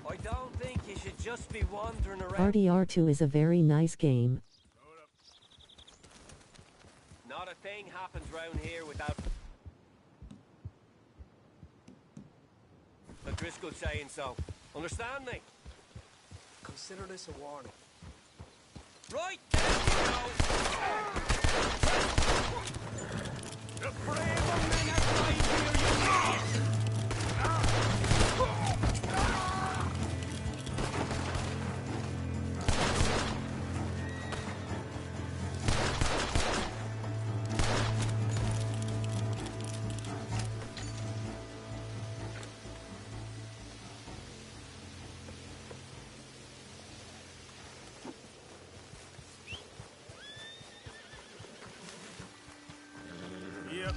I don't think you should just be wandering around. RDR2 is a very nice game. Not a thing happens round here without the Driscoll saying so. Understand me? Consider this a warning. Right, there you go! The brave of men have died here, you Yep.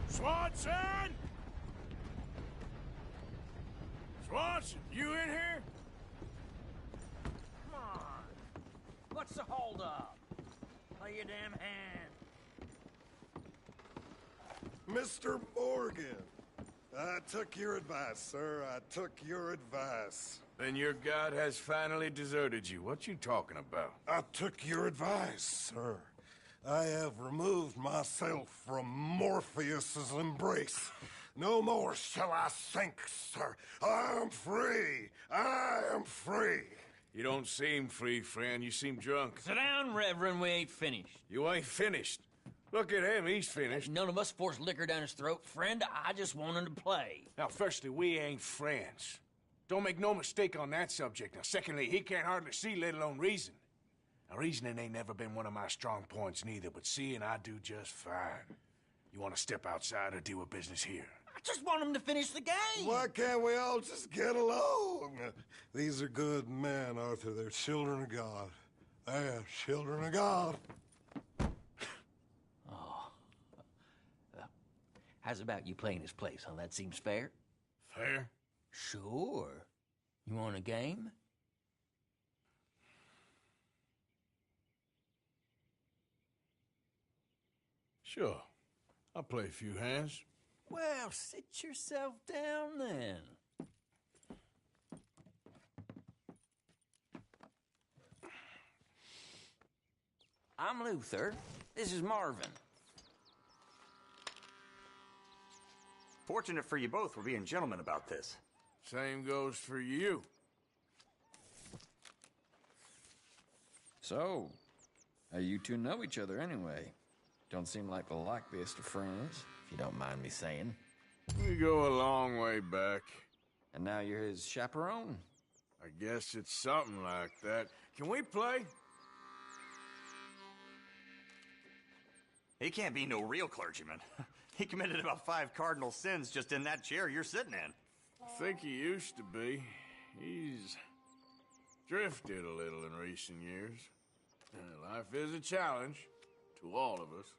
Swanson! Swanson, you in here? Come on. What's the holdup? Play your damn hand. Mr. Morgan, I took your advice, sir. I took your advice. Then your god has finally deserted you. What you talking about? I took your advice, sir. I have removed myself from Morpheus's embrace. No more shall I sink, sir. I am free. I am free. You don't seem free, friend. You seem drunk. Sit down, Reverend. We ain't finished. You ain't finished. Look at him. He's finished. None of us forced liquor down his throat. Friend, I just want him to play. Now, firstly, we ain't friends. Don't make no mistake on that subject. Now, secondly, he can't hardly see, let alone reason. Now, reasoning ain't never been one of my strong points neither, but seeing I do just fine. You want to step outside or deal with business here? I just want him to finish the game. Why can't we all just get along? These are good men, Arthur. They're children of God. They're children of God. Oh. How's about you playing his place, huh? That seems fair? Fair? Sure. You want a game? Sure. I'll play a few hands. Well, sit yourself down then. I'm Luther. This is Marvin. Fortunate for you both, we're being gentlemen about this. Same goes for you. So, how you two know each other anyway? Don't seem like the likeliest of friends, if you don't mind me saying. We go a long way back. And now you're his chaperone? I guess it's something like that. Can we play? He can't be no real clergyman. He committed about 5 cardinal sins just in that chair you're sitting in. I think he used to be. He's drifted a little in recent years. Life is a challenge to all of us.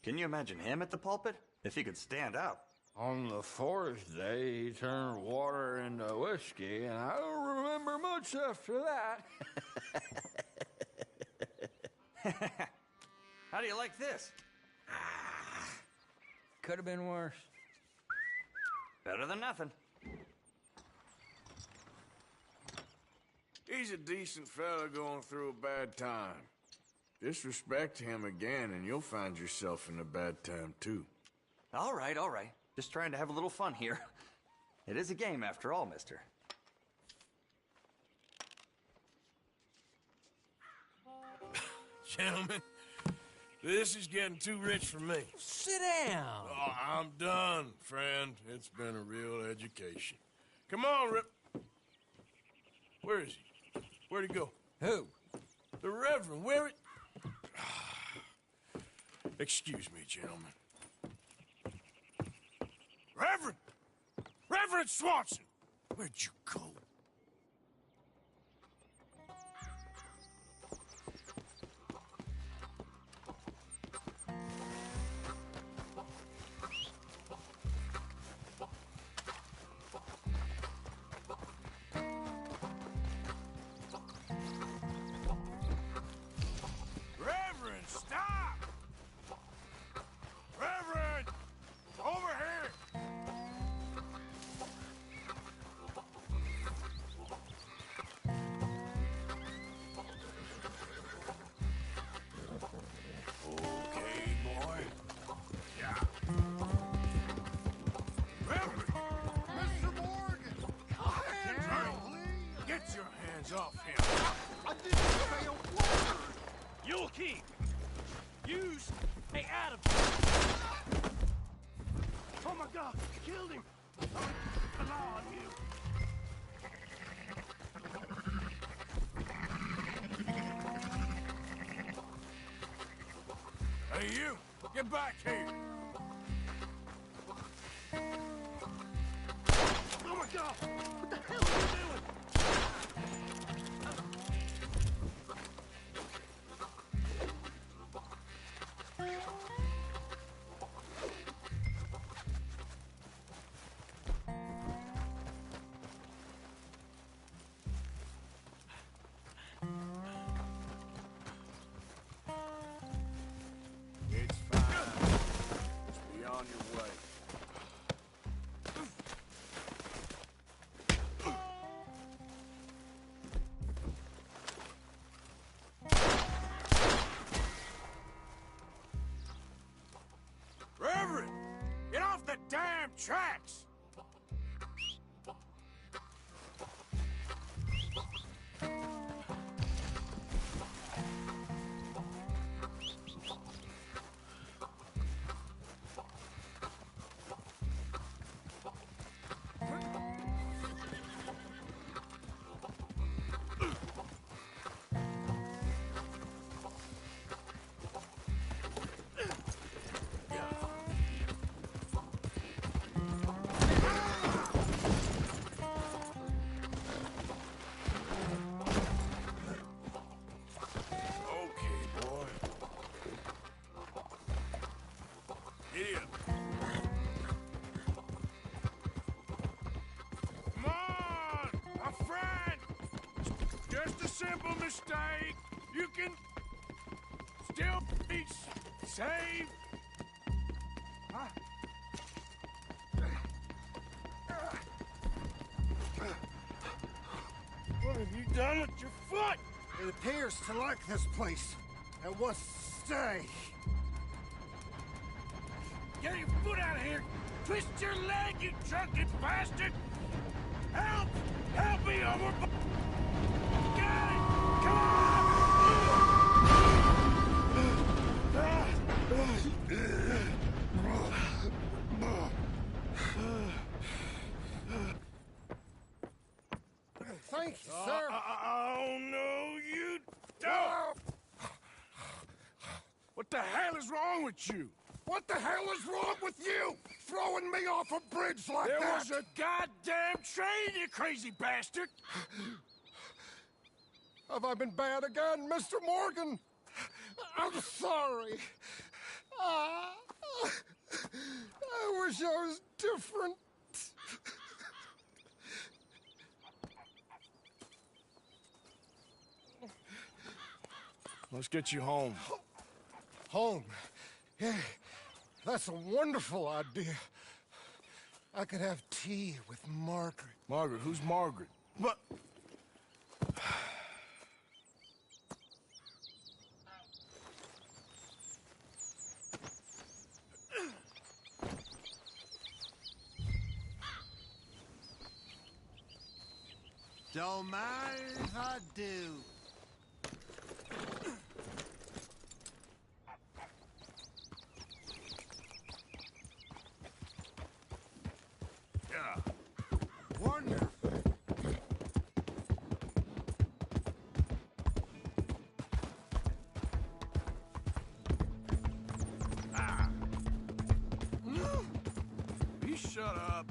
Can you imagine him at the pulpit? If he could stand up. On the fourth day, he turned water into whiskey, and I don't remember much after that. How do you like this? Could have been worse. Better than nothing. He's a decent fella going through a bad time. Disrespect him again, and you'll find yourself in a bad time, too. All right, all right. Just trying to have a little fun here. It is a game, after all, mister. Gentlemen, this is getting too rich for me. Sit down. Oh, I'm done, friend. It's been a real education. Come on, Rip. Where is he? Where'd he go? Who? The Reverend. Where it? Excuse me, gentlemen. Reverend! Reverend Swanson! Where'd you go? Reverend, stop! Reverend! Over here! Okay, boy. Yeah. Reverend! Mr. Morgan! Hands up, please! Get your hands off him! I didn't say a word! You'll keep. You stay out of it. Oh my God! You killed him. The law on you. Hey, you! Get back here! Oh my God! What the hell are you doing? tracks! Simple mistake. You can still be saved. Huh? What have you done with your foot? It appears to like this place and wants to stay. Get your foot out of here. Twist your leg, you drunken bastard. Help! Help me over. Thank you, sir. Oh, no, you don't. What the hell is wrong with you? What the hell is wrong with you? Throwing me off a bridge like there that? There was a goddamn train, you crazy bastard! Have I been bad again, Mr. Morgan? I'm sorry. I wish I was different. Let's get you home. Home? Yeah, that's a wonderful idea. I could have tea with Margaret. Margaret? Who's Margaret? What? Don't mind if I do. Yeah. Wonderful. Ah. You shut up.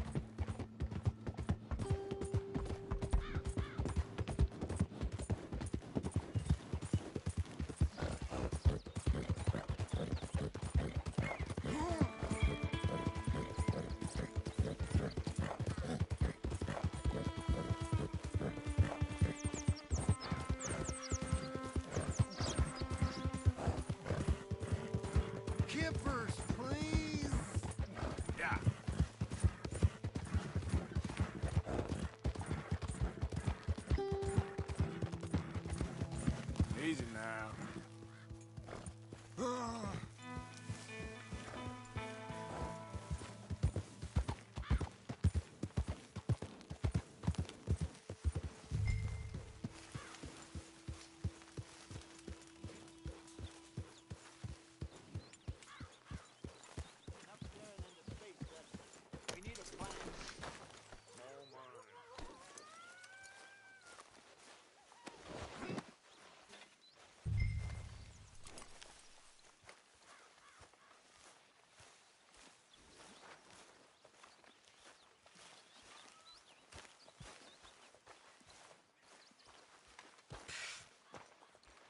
Kippers, please. Yeah. Easy now.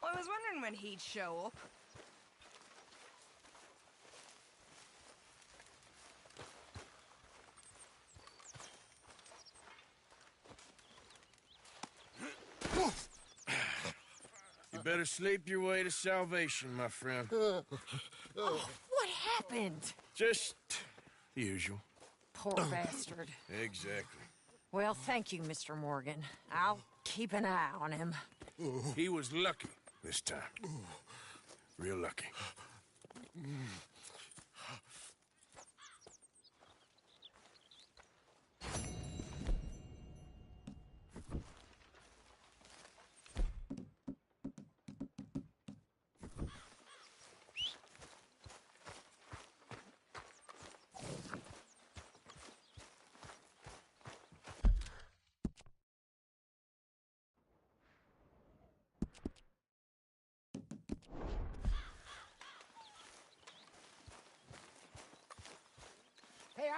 I was wondering when he'd show up. You better sleep your way to salvation, my friend. Oh, what happened? Just the usual. Poor bastard. Exactly. Well, thank you, Mr. Morgan. I'll keep an eye on him. He was lucky this time. Real lucky.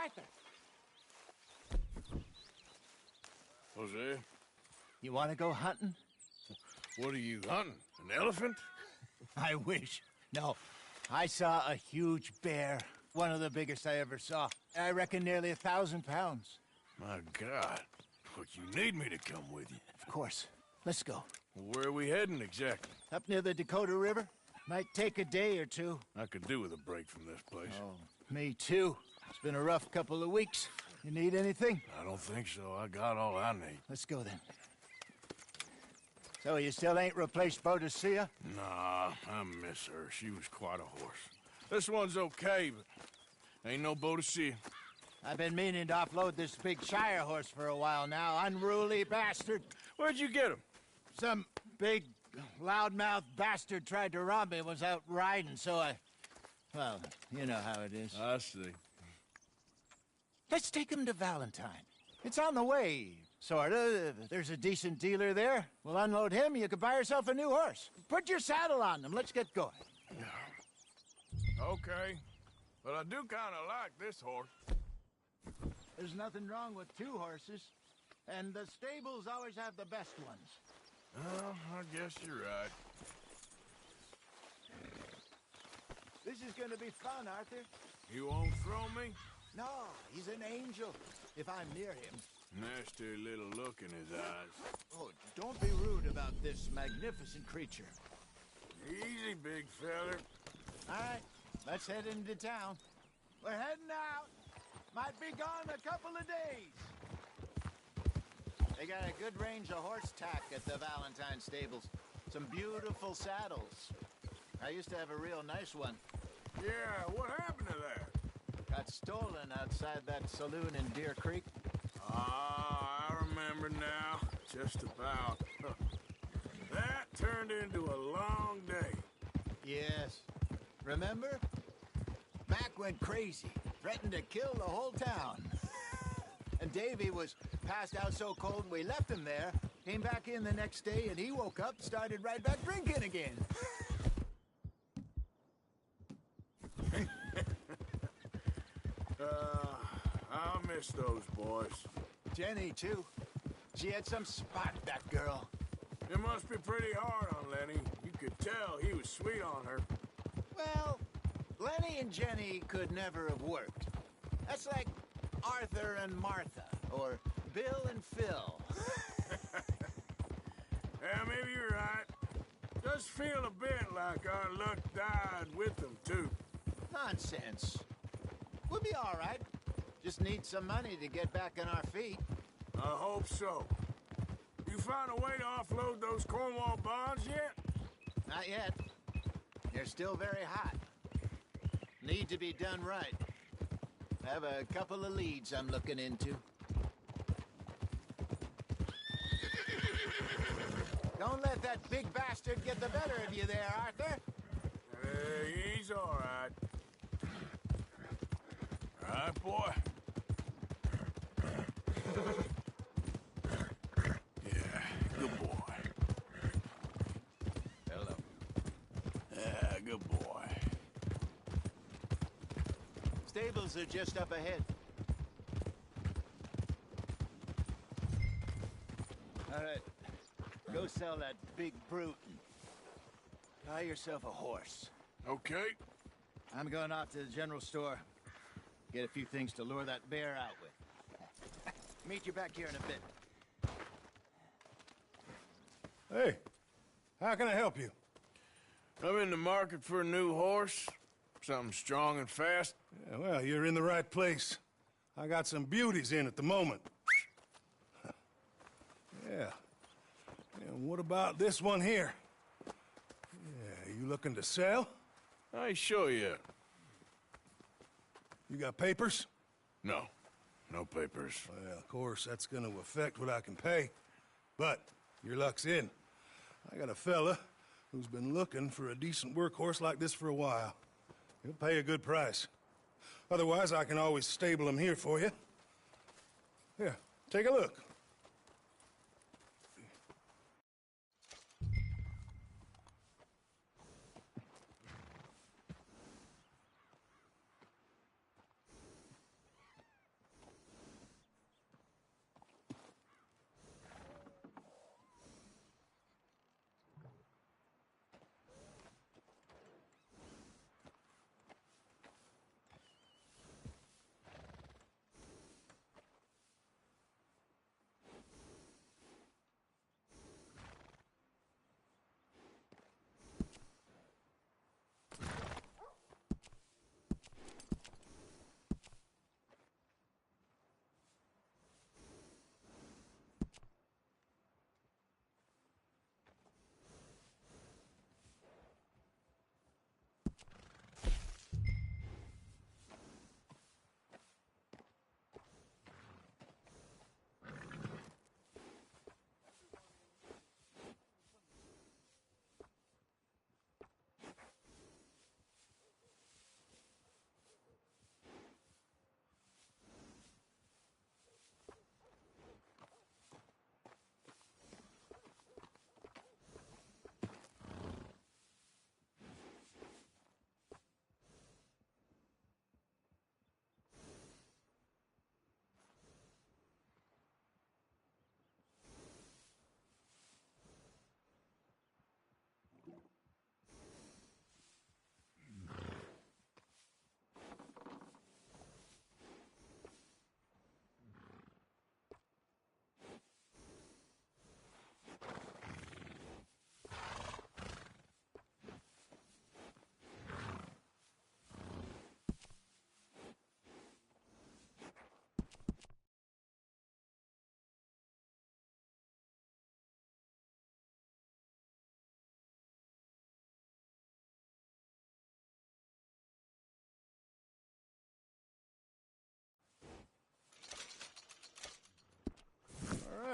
Arthur! Jose, You want to go hunting? what are you hunting? An elephant? I wish. No. I saw a huge bear. One of the biggest I ever saw. I reckon nearly 1,000 pounds. My God. But you need me to come with you. Of course. Let's go. Where are we heading exactly? Up near the Dakota River. Might take a day or two. I could do with a break from this place. Oh, me too. It's been a rough couple of weeks. You need anything? I don't think so. I got all I need. Let's go then. So you still ain't replaced Boadicea? Nah, I miss her. She was quite a horse. This one's okay, but ain't no Boadicea. I've been meaning to offload this big Shire horse for a while now. Unruly bastard. Where'd you get him? Some big, loudmouth bastard tried to rob me, was out riding, so well, you know how it is. I see. Let's take him to Valentine. It's on the way, sorta. There's a decent dealer there. We'll unload him, you could buy yourself a new horse. Put your saddle on him, let's get going. Okay, but I do kind of like this horse. There's nothing wrong with two horses, and the stables always have the best ones. Oh, I guess you're right. This is gonna be fun, Arthur. You won't throw me? No, he's an angel, if I'm near him. Nasty little look in his eyes. Oh, don't be rude about this magnificent creature. Easy, big fella. All right, let's head into town. We're heading out. Might be gone a couple of days. They got a good range of horse tack at the Valentine stables. Some beautiful saddles. I used to have a real nice one. Yeah, what happened to that? Got stolen outside that saloon in Deer Creek. Ah, I remember now. Just about. That turned into a long day. Yes. Remember? Mac went crazy. Threatened to kill the whole town. And Davy was passed out so cold we left him there. Came back in the next day and he woke up, started right back drinking again. I'll miss those boys. Jenny, too. She had some spot, that girl. It must be pretty hard on Lenny. You could tell he was sweet on her. Well, Lenny and Jenny could never have worked. That's like Arthur and Martha, or Bill and Phil. Yeah, maybe you're right. Does feel a bit like our luck died with them, too. Nonsense. We'll be all right. Just need some money to get back on our feet. I hope so. You found a way to offload those Cornwall bonds yet? Not yet. They're still very hot. Need to be done right. I have a couple of leads I'm looking into. Don't let that big bastard get the better of you there, Arthur. He's all right. All right, boy. Yeah, good boy. Hello. Yeah, good boy. Stables are just up ahead. All right. Go sell that big brute and buy yourself a horse. Okay. I'm going off to the general store. Get a few things to lure that bear out with. Meet you back here in a bit. Hey, how can I help you? I'm in the market for a new horse. Something strong and fast. Yeah, well, you're in the right place. I got some beauties in at the moment. Yeah. And what about this one here? Yeah, you looking to sell? I ain't sure yet. You got papers? No. No papers. Well, of course, that's gonna affect what I can pay. But your luck's in. I got a fella who's been looking for a decent workhorse like this for a while. He'll pay a good price. Otherwise, I can always stable him here for you. Here, take a look.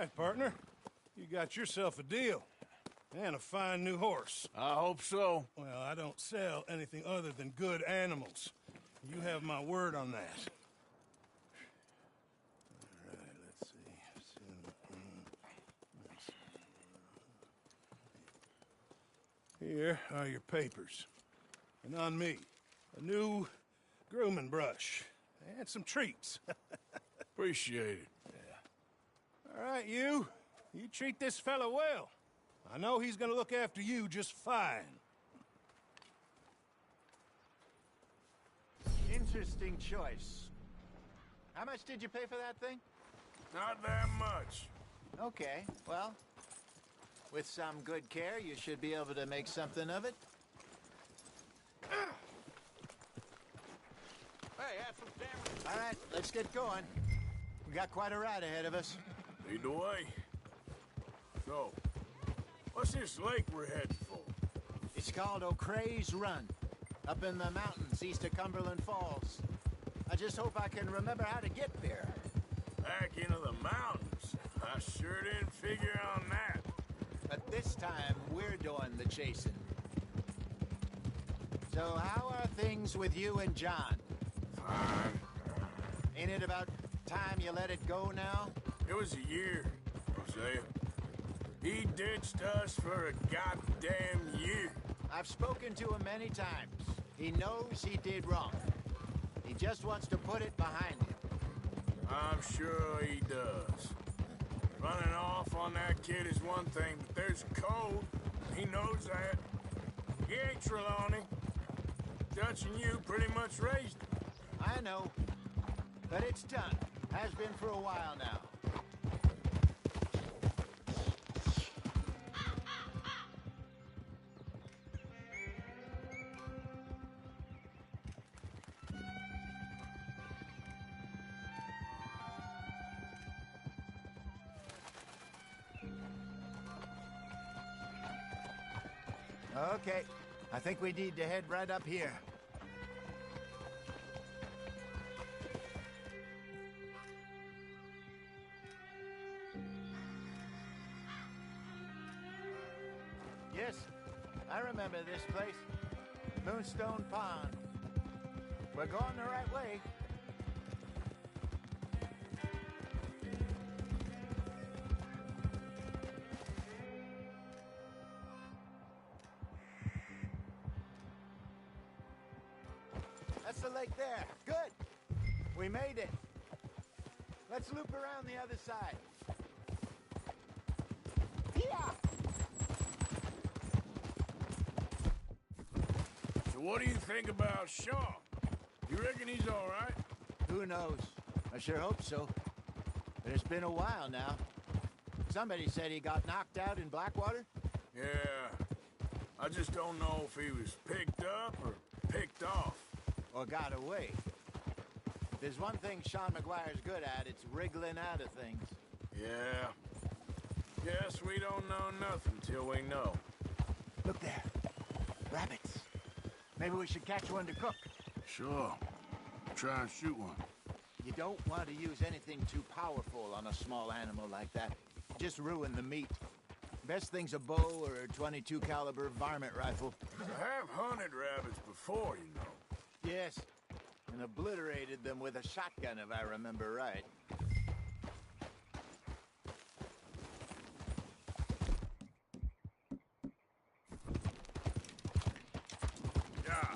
right, partner. You got yourself a deal. And a fine new horse. I hope so. Well, I don't sell anything other than good animals. You have my word on that. All right, let's see. Here are your papers. And on me, a new grooming brush. And some treats. Appreciate it. All right, you. You treat this fella well. I know he's gonna look after you just fine. Interesting choice. How much did you pay for that thing? Not that much. Okay, well, with some good care, you should be able to make something of it. Hey, have some cameras. All right, let's get going. We got quite a ride ahead of us. Lead the way. So, what's this lake we're heading for? It's called O'Creagh's Run, up in the mountains east of Cumberland Falls. I just hope I can remember how to get there. Back into the mountains? I sure didn't figure on that. But this time, we're doing the chasing. So how are things with you and John? Fine. Ain't it about time you let it go now? It was a year, Hosea. He ditched us for a goddamn year. I've spoken to him many times. He knows he did wrong. He just wants to put it behind him. I'm sure he does. Running off on that kid is one thing, but there's a code. He knows that. He ain't Trelawney. Dutch and you pretty much raised him. I know. But it's done. Has been for a while now. Okay, I think we need to head right up here. Yes, I remember this place. Moonstone Pond. We're going the right way. That's the lake there. Good. We made it. Let's loop around the other side. Yeah. So what do you think about Shaw? You reckon he's all right? Who knows? I sure hope so. But it's been a while now. Somebody said he got knocked out in Blackwater? Yeah. I just don't know if he was picked up or picked off. Or got away. If there's one thing Sean McGuire's good at, it's wriggling out of things. Yeah. Guess we don't know nothing till we know. Look there. Rabbits. Maybe we should catch one to cook. Sure. Try and shoot one. You don't want to use anything too powerful on a small animal like that. Just ruin the meat. Best thing's a bow or a .22 caliber varmint rifle. I have hunted rabbits before, you know. Yes, and obliterated them with a shotgun, if I remember right. Yeah.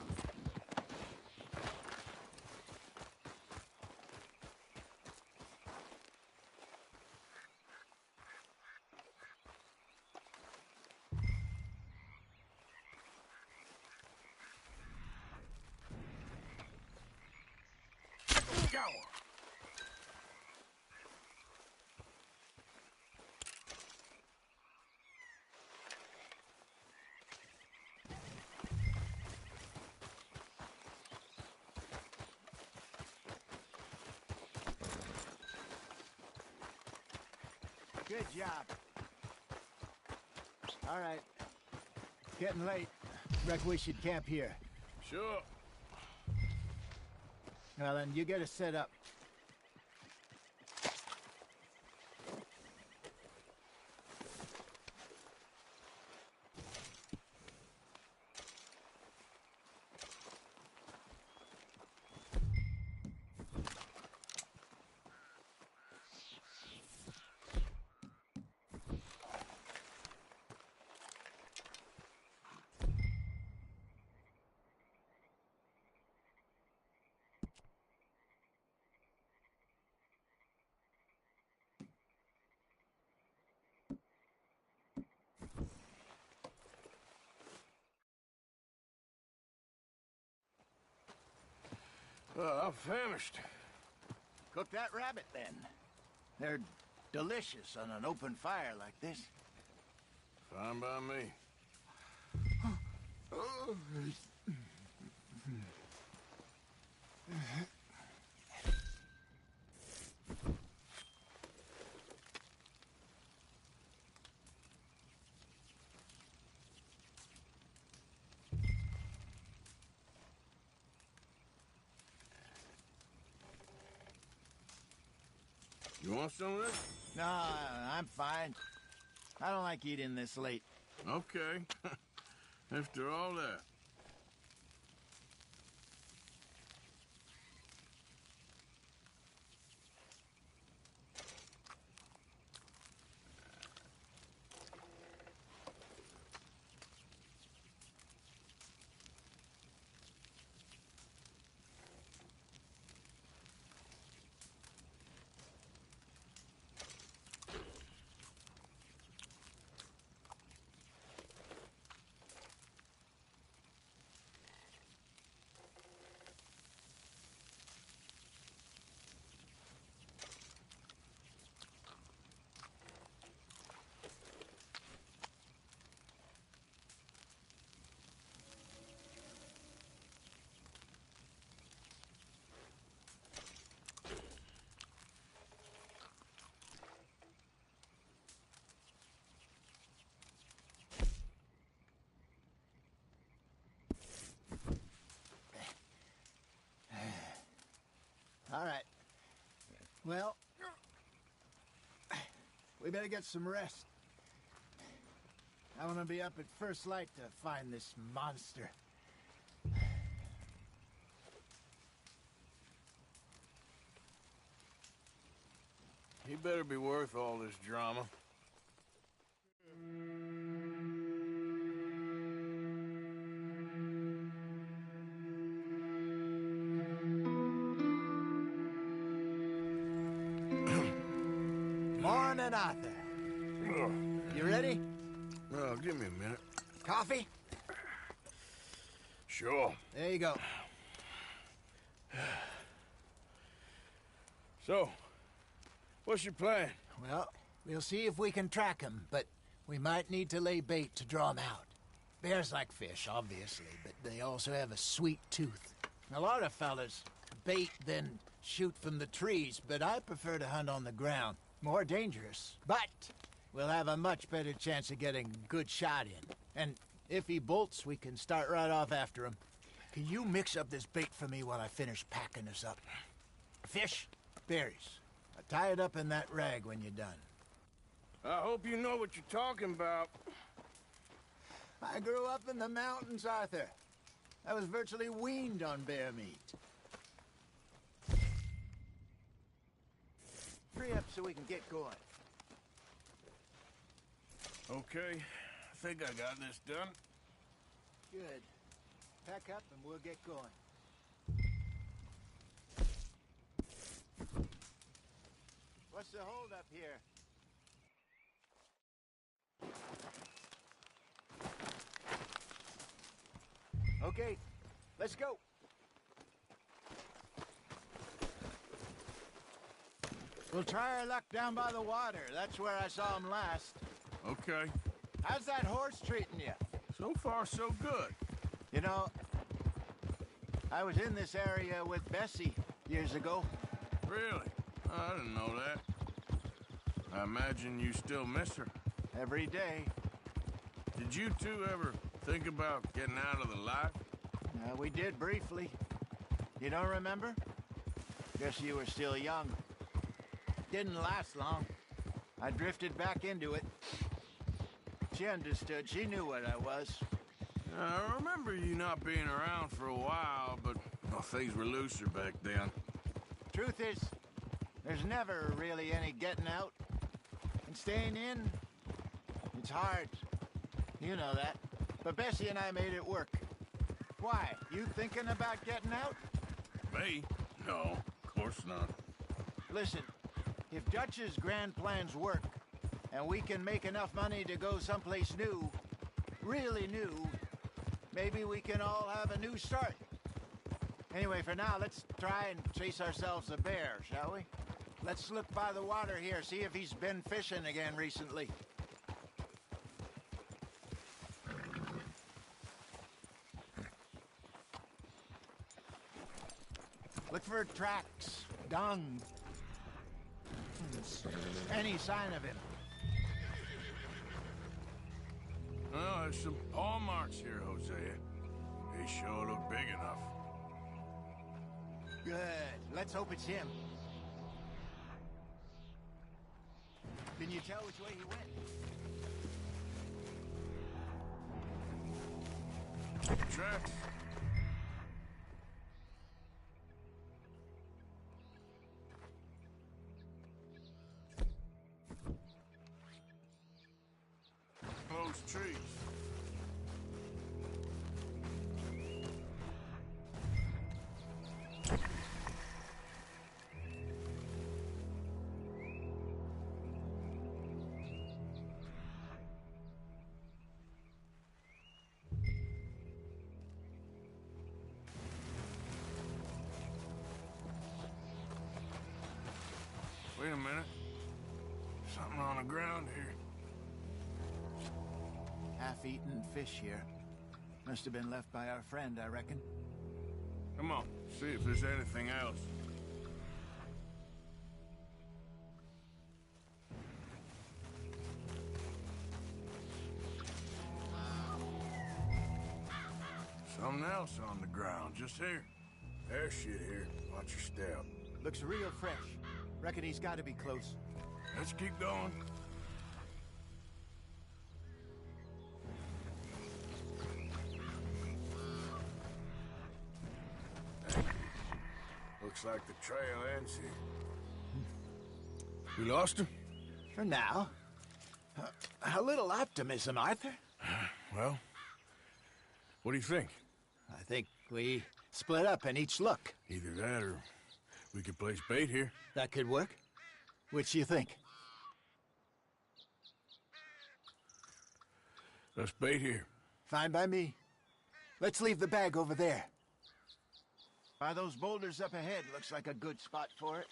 Go. Good job. All right. Getting late. Reckon we should camp here. Sure. Well, then, you get us set up. I'm famished. Cook that rabbit, then. They're delicious on an open fire like this. Fine by me. You want some of this? No, I'm fine. I don't like eating this late. Okay. After all that. All right. Well, we better get some rest. I want to be up at first light to find this monster. He better be worth all this drama. Morning, Arthur. You ready? Well, give me a minute. Coffee? Sure. There you go. So, what's your plan? Well, we'll see if we can track him, but we might need to lay bait to draw him out. Bears like fish, obviously, but they also have a sweet tooth. A lot of fellas bait, then shoot from the trees, but I prefer to hunt on the ground. More dangerous, but we'll have a much better chance of getting a good shot in. And if he bolts, we can start right off after him. Can you mix up this bait for me while I finish packing this up? Fish, berries. Tie it up in that rag when you're done. I hope you know what you're talking about. I grew up in the mountains, Arthur. I was virtually weaned on bear meat. Hurry up so we can get going. Okay, I think I got this done. Good. Pack up and we'll get going. What's the hold up here? Okay, let's go. We'll try our luck down by the water. That's where I saw him last. Okay. How's that horse treating you? So far, so good. You know, I was in this area with Bessie years ago. Really? I didn't know that. I imagine you still miss her. Every day. Did you two ever think about getting out of the life? We did briefly. You don't remember? Guess you were still young. Didn't last long. I drifted back into it. She understood. She knew what I was. I remember you not being around for a while, but well, things were looser back then. Truth is, there's never really any getting out. And staying in, it's hard. You know that. But Bessie and I made it work. Why? You thinking about getting out? Me? No, of course not. Listen, if Dutch's grand plans work, and we can make enough money to go someplace new, really new, maybe we can all have a new start. Anyway, for now, let's try and chase ourselves a bear, shall we? Let's look by the water here, see if he's been fishing again recently. Look for tracks, dung, any sign of him. Oh, there's some paw marks here, Hosea. They sure look big enough. Good. Let's hope it's him. Can you tell which way he went? Tracks. Close trees. Wait a minute. Something on the ground here. Half-eaten fish here. Must have been left by our friend, I reckon. Come on, see if there's anything else. Something else on the ground, just here. There's shit here. Watch your step. Looks real fresh. Reckon he's got to be close. Let's keep going. Looks like the trail ends here. We lost him? For now. A little optimism, Arthur. Well, what do you think? I think we split up and each look. Either that or we could place bait here. That could work. Which do you think? Let's bait here. Fine by me. Let's leave the bag over there. By those boulders up ahead, looks like a good spot for it.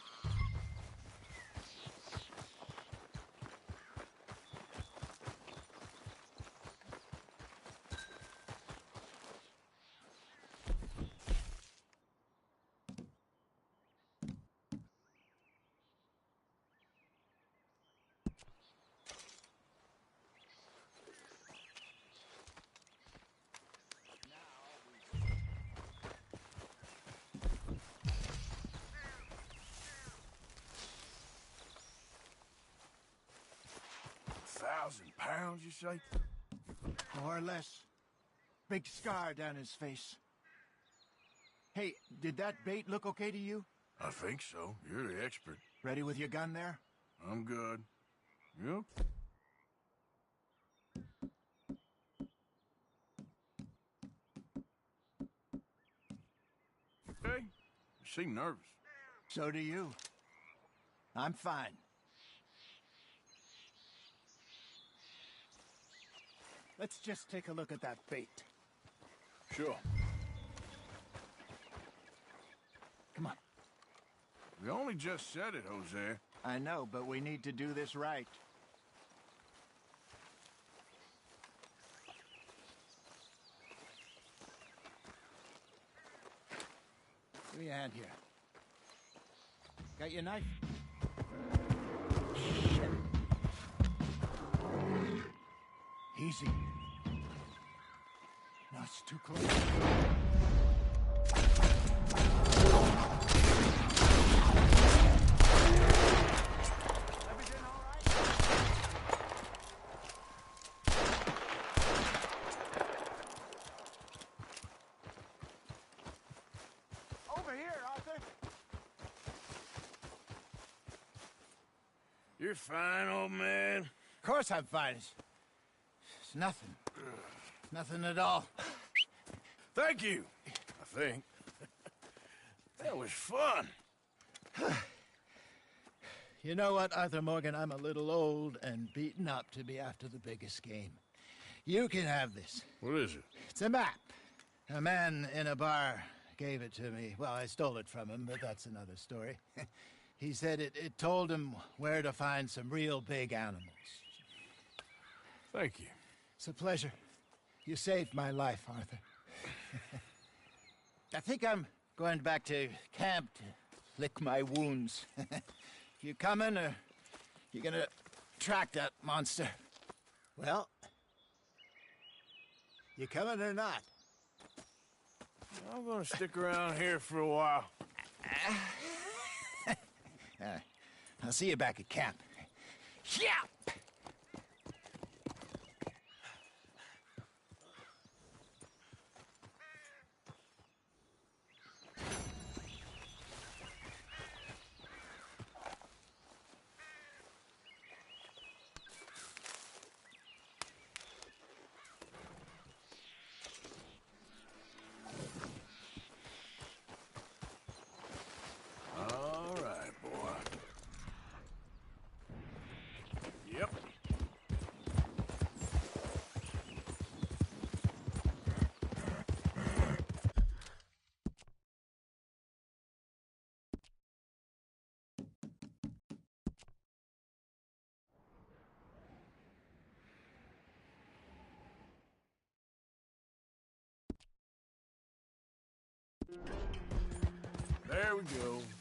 £1,000, you say? More or less. Big scar down his face. Hey, did that bait look okay to you? I think so. You're the expert. Ready with your gun there? I'm good. Yep. Hey, you seem nervous. So do you. I'm fine. Let's just take a look at that bait. Sure. Come on. We only just said it, Hosea. I know, but we need to do this right. Give me a hand here. Got your knife? Shit. Easy. No, it's too close. Everything all right? Over here, Arthur. You're fine, old man. Of course I'm fine. It's nothing. Nothing at all. Thank you, I think. That was fun. You know what, Arthur Morgan? I'm a little old and beaten up to be after the biggest game. You can have this. What is it? It's a map. A man in a bar gave it to me. Well, I stole it from him, but that's another story. He said it told him where to find some real big animals. Thank you. It's a pleasure. You saved my life, Arthur. I think I'm going back to camp to lick my wounds. You coming, or you gonna track that monster? Well, you coming or not? I'm gonna stick around here for a while. I'll see you back at camp. Yeah! All right, boy. Yep. There we go.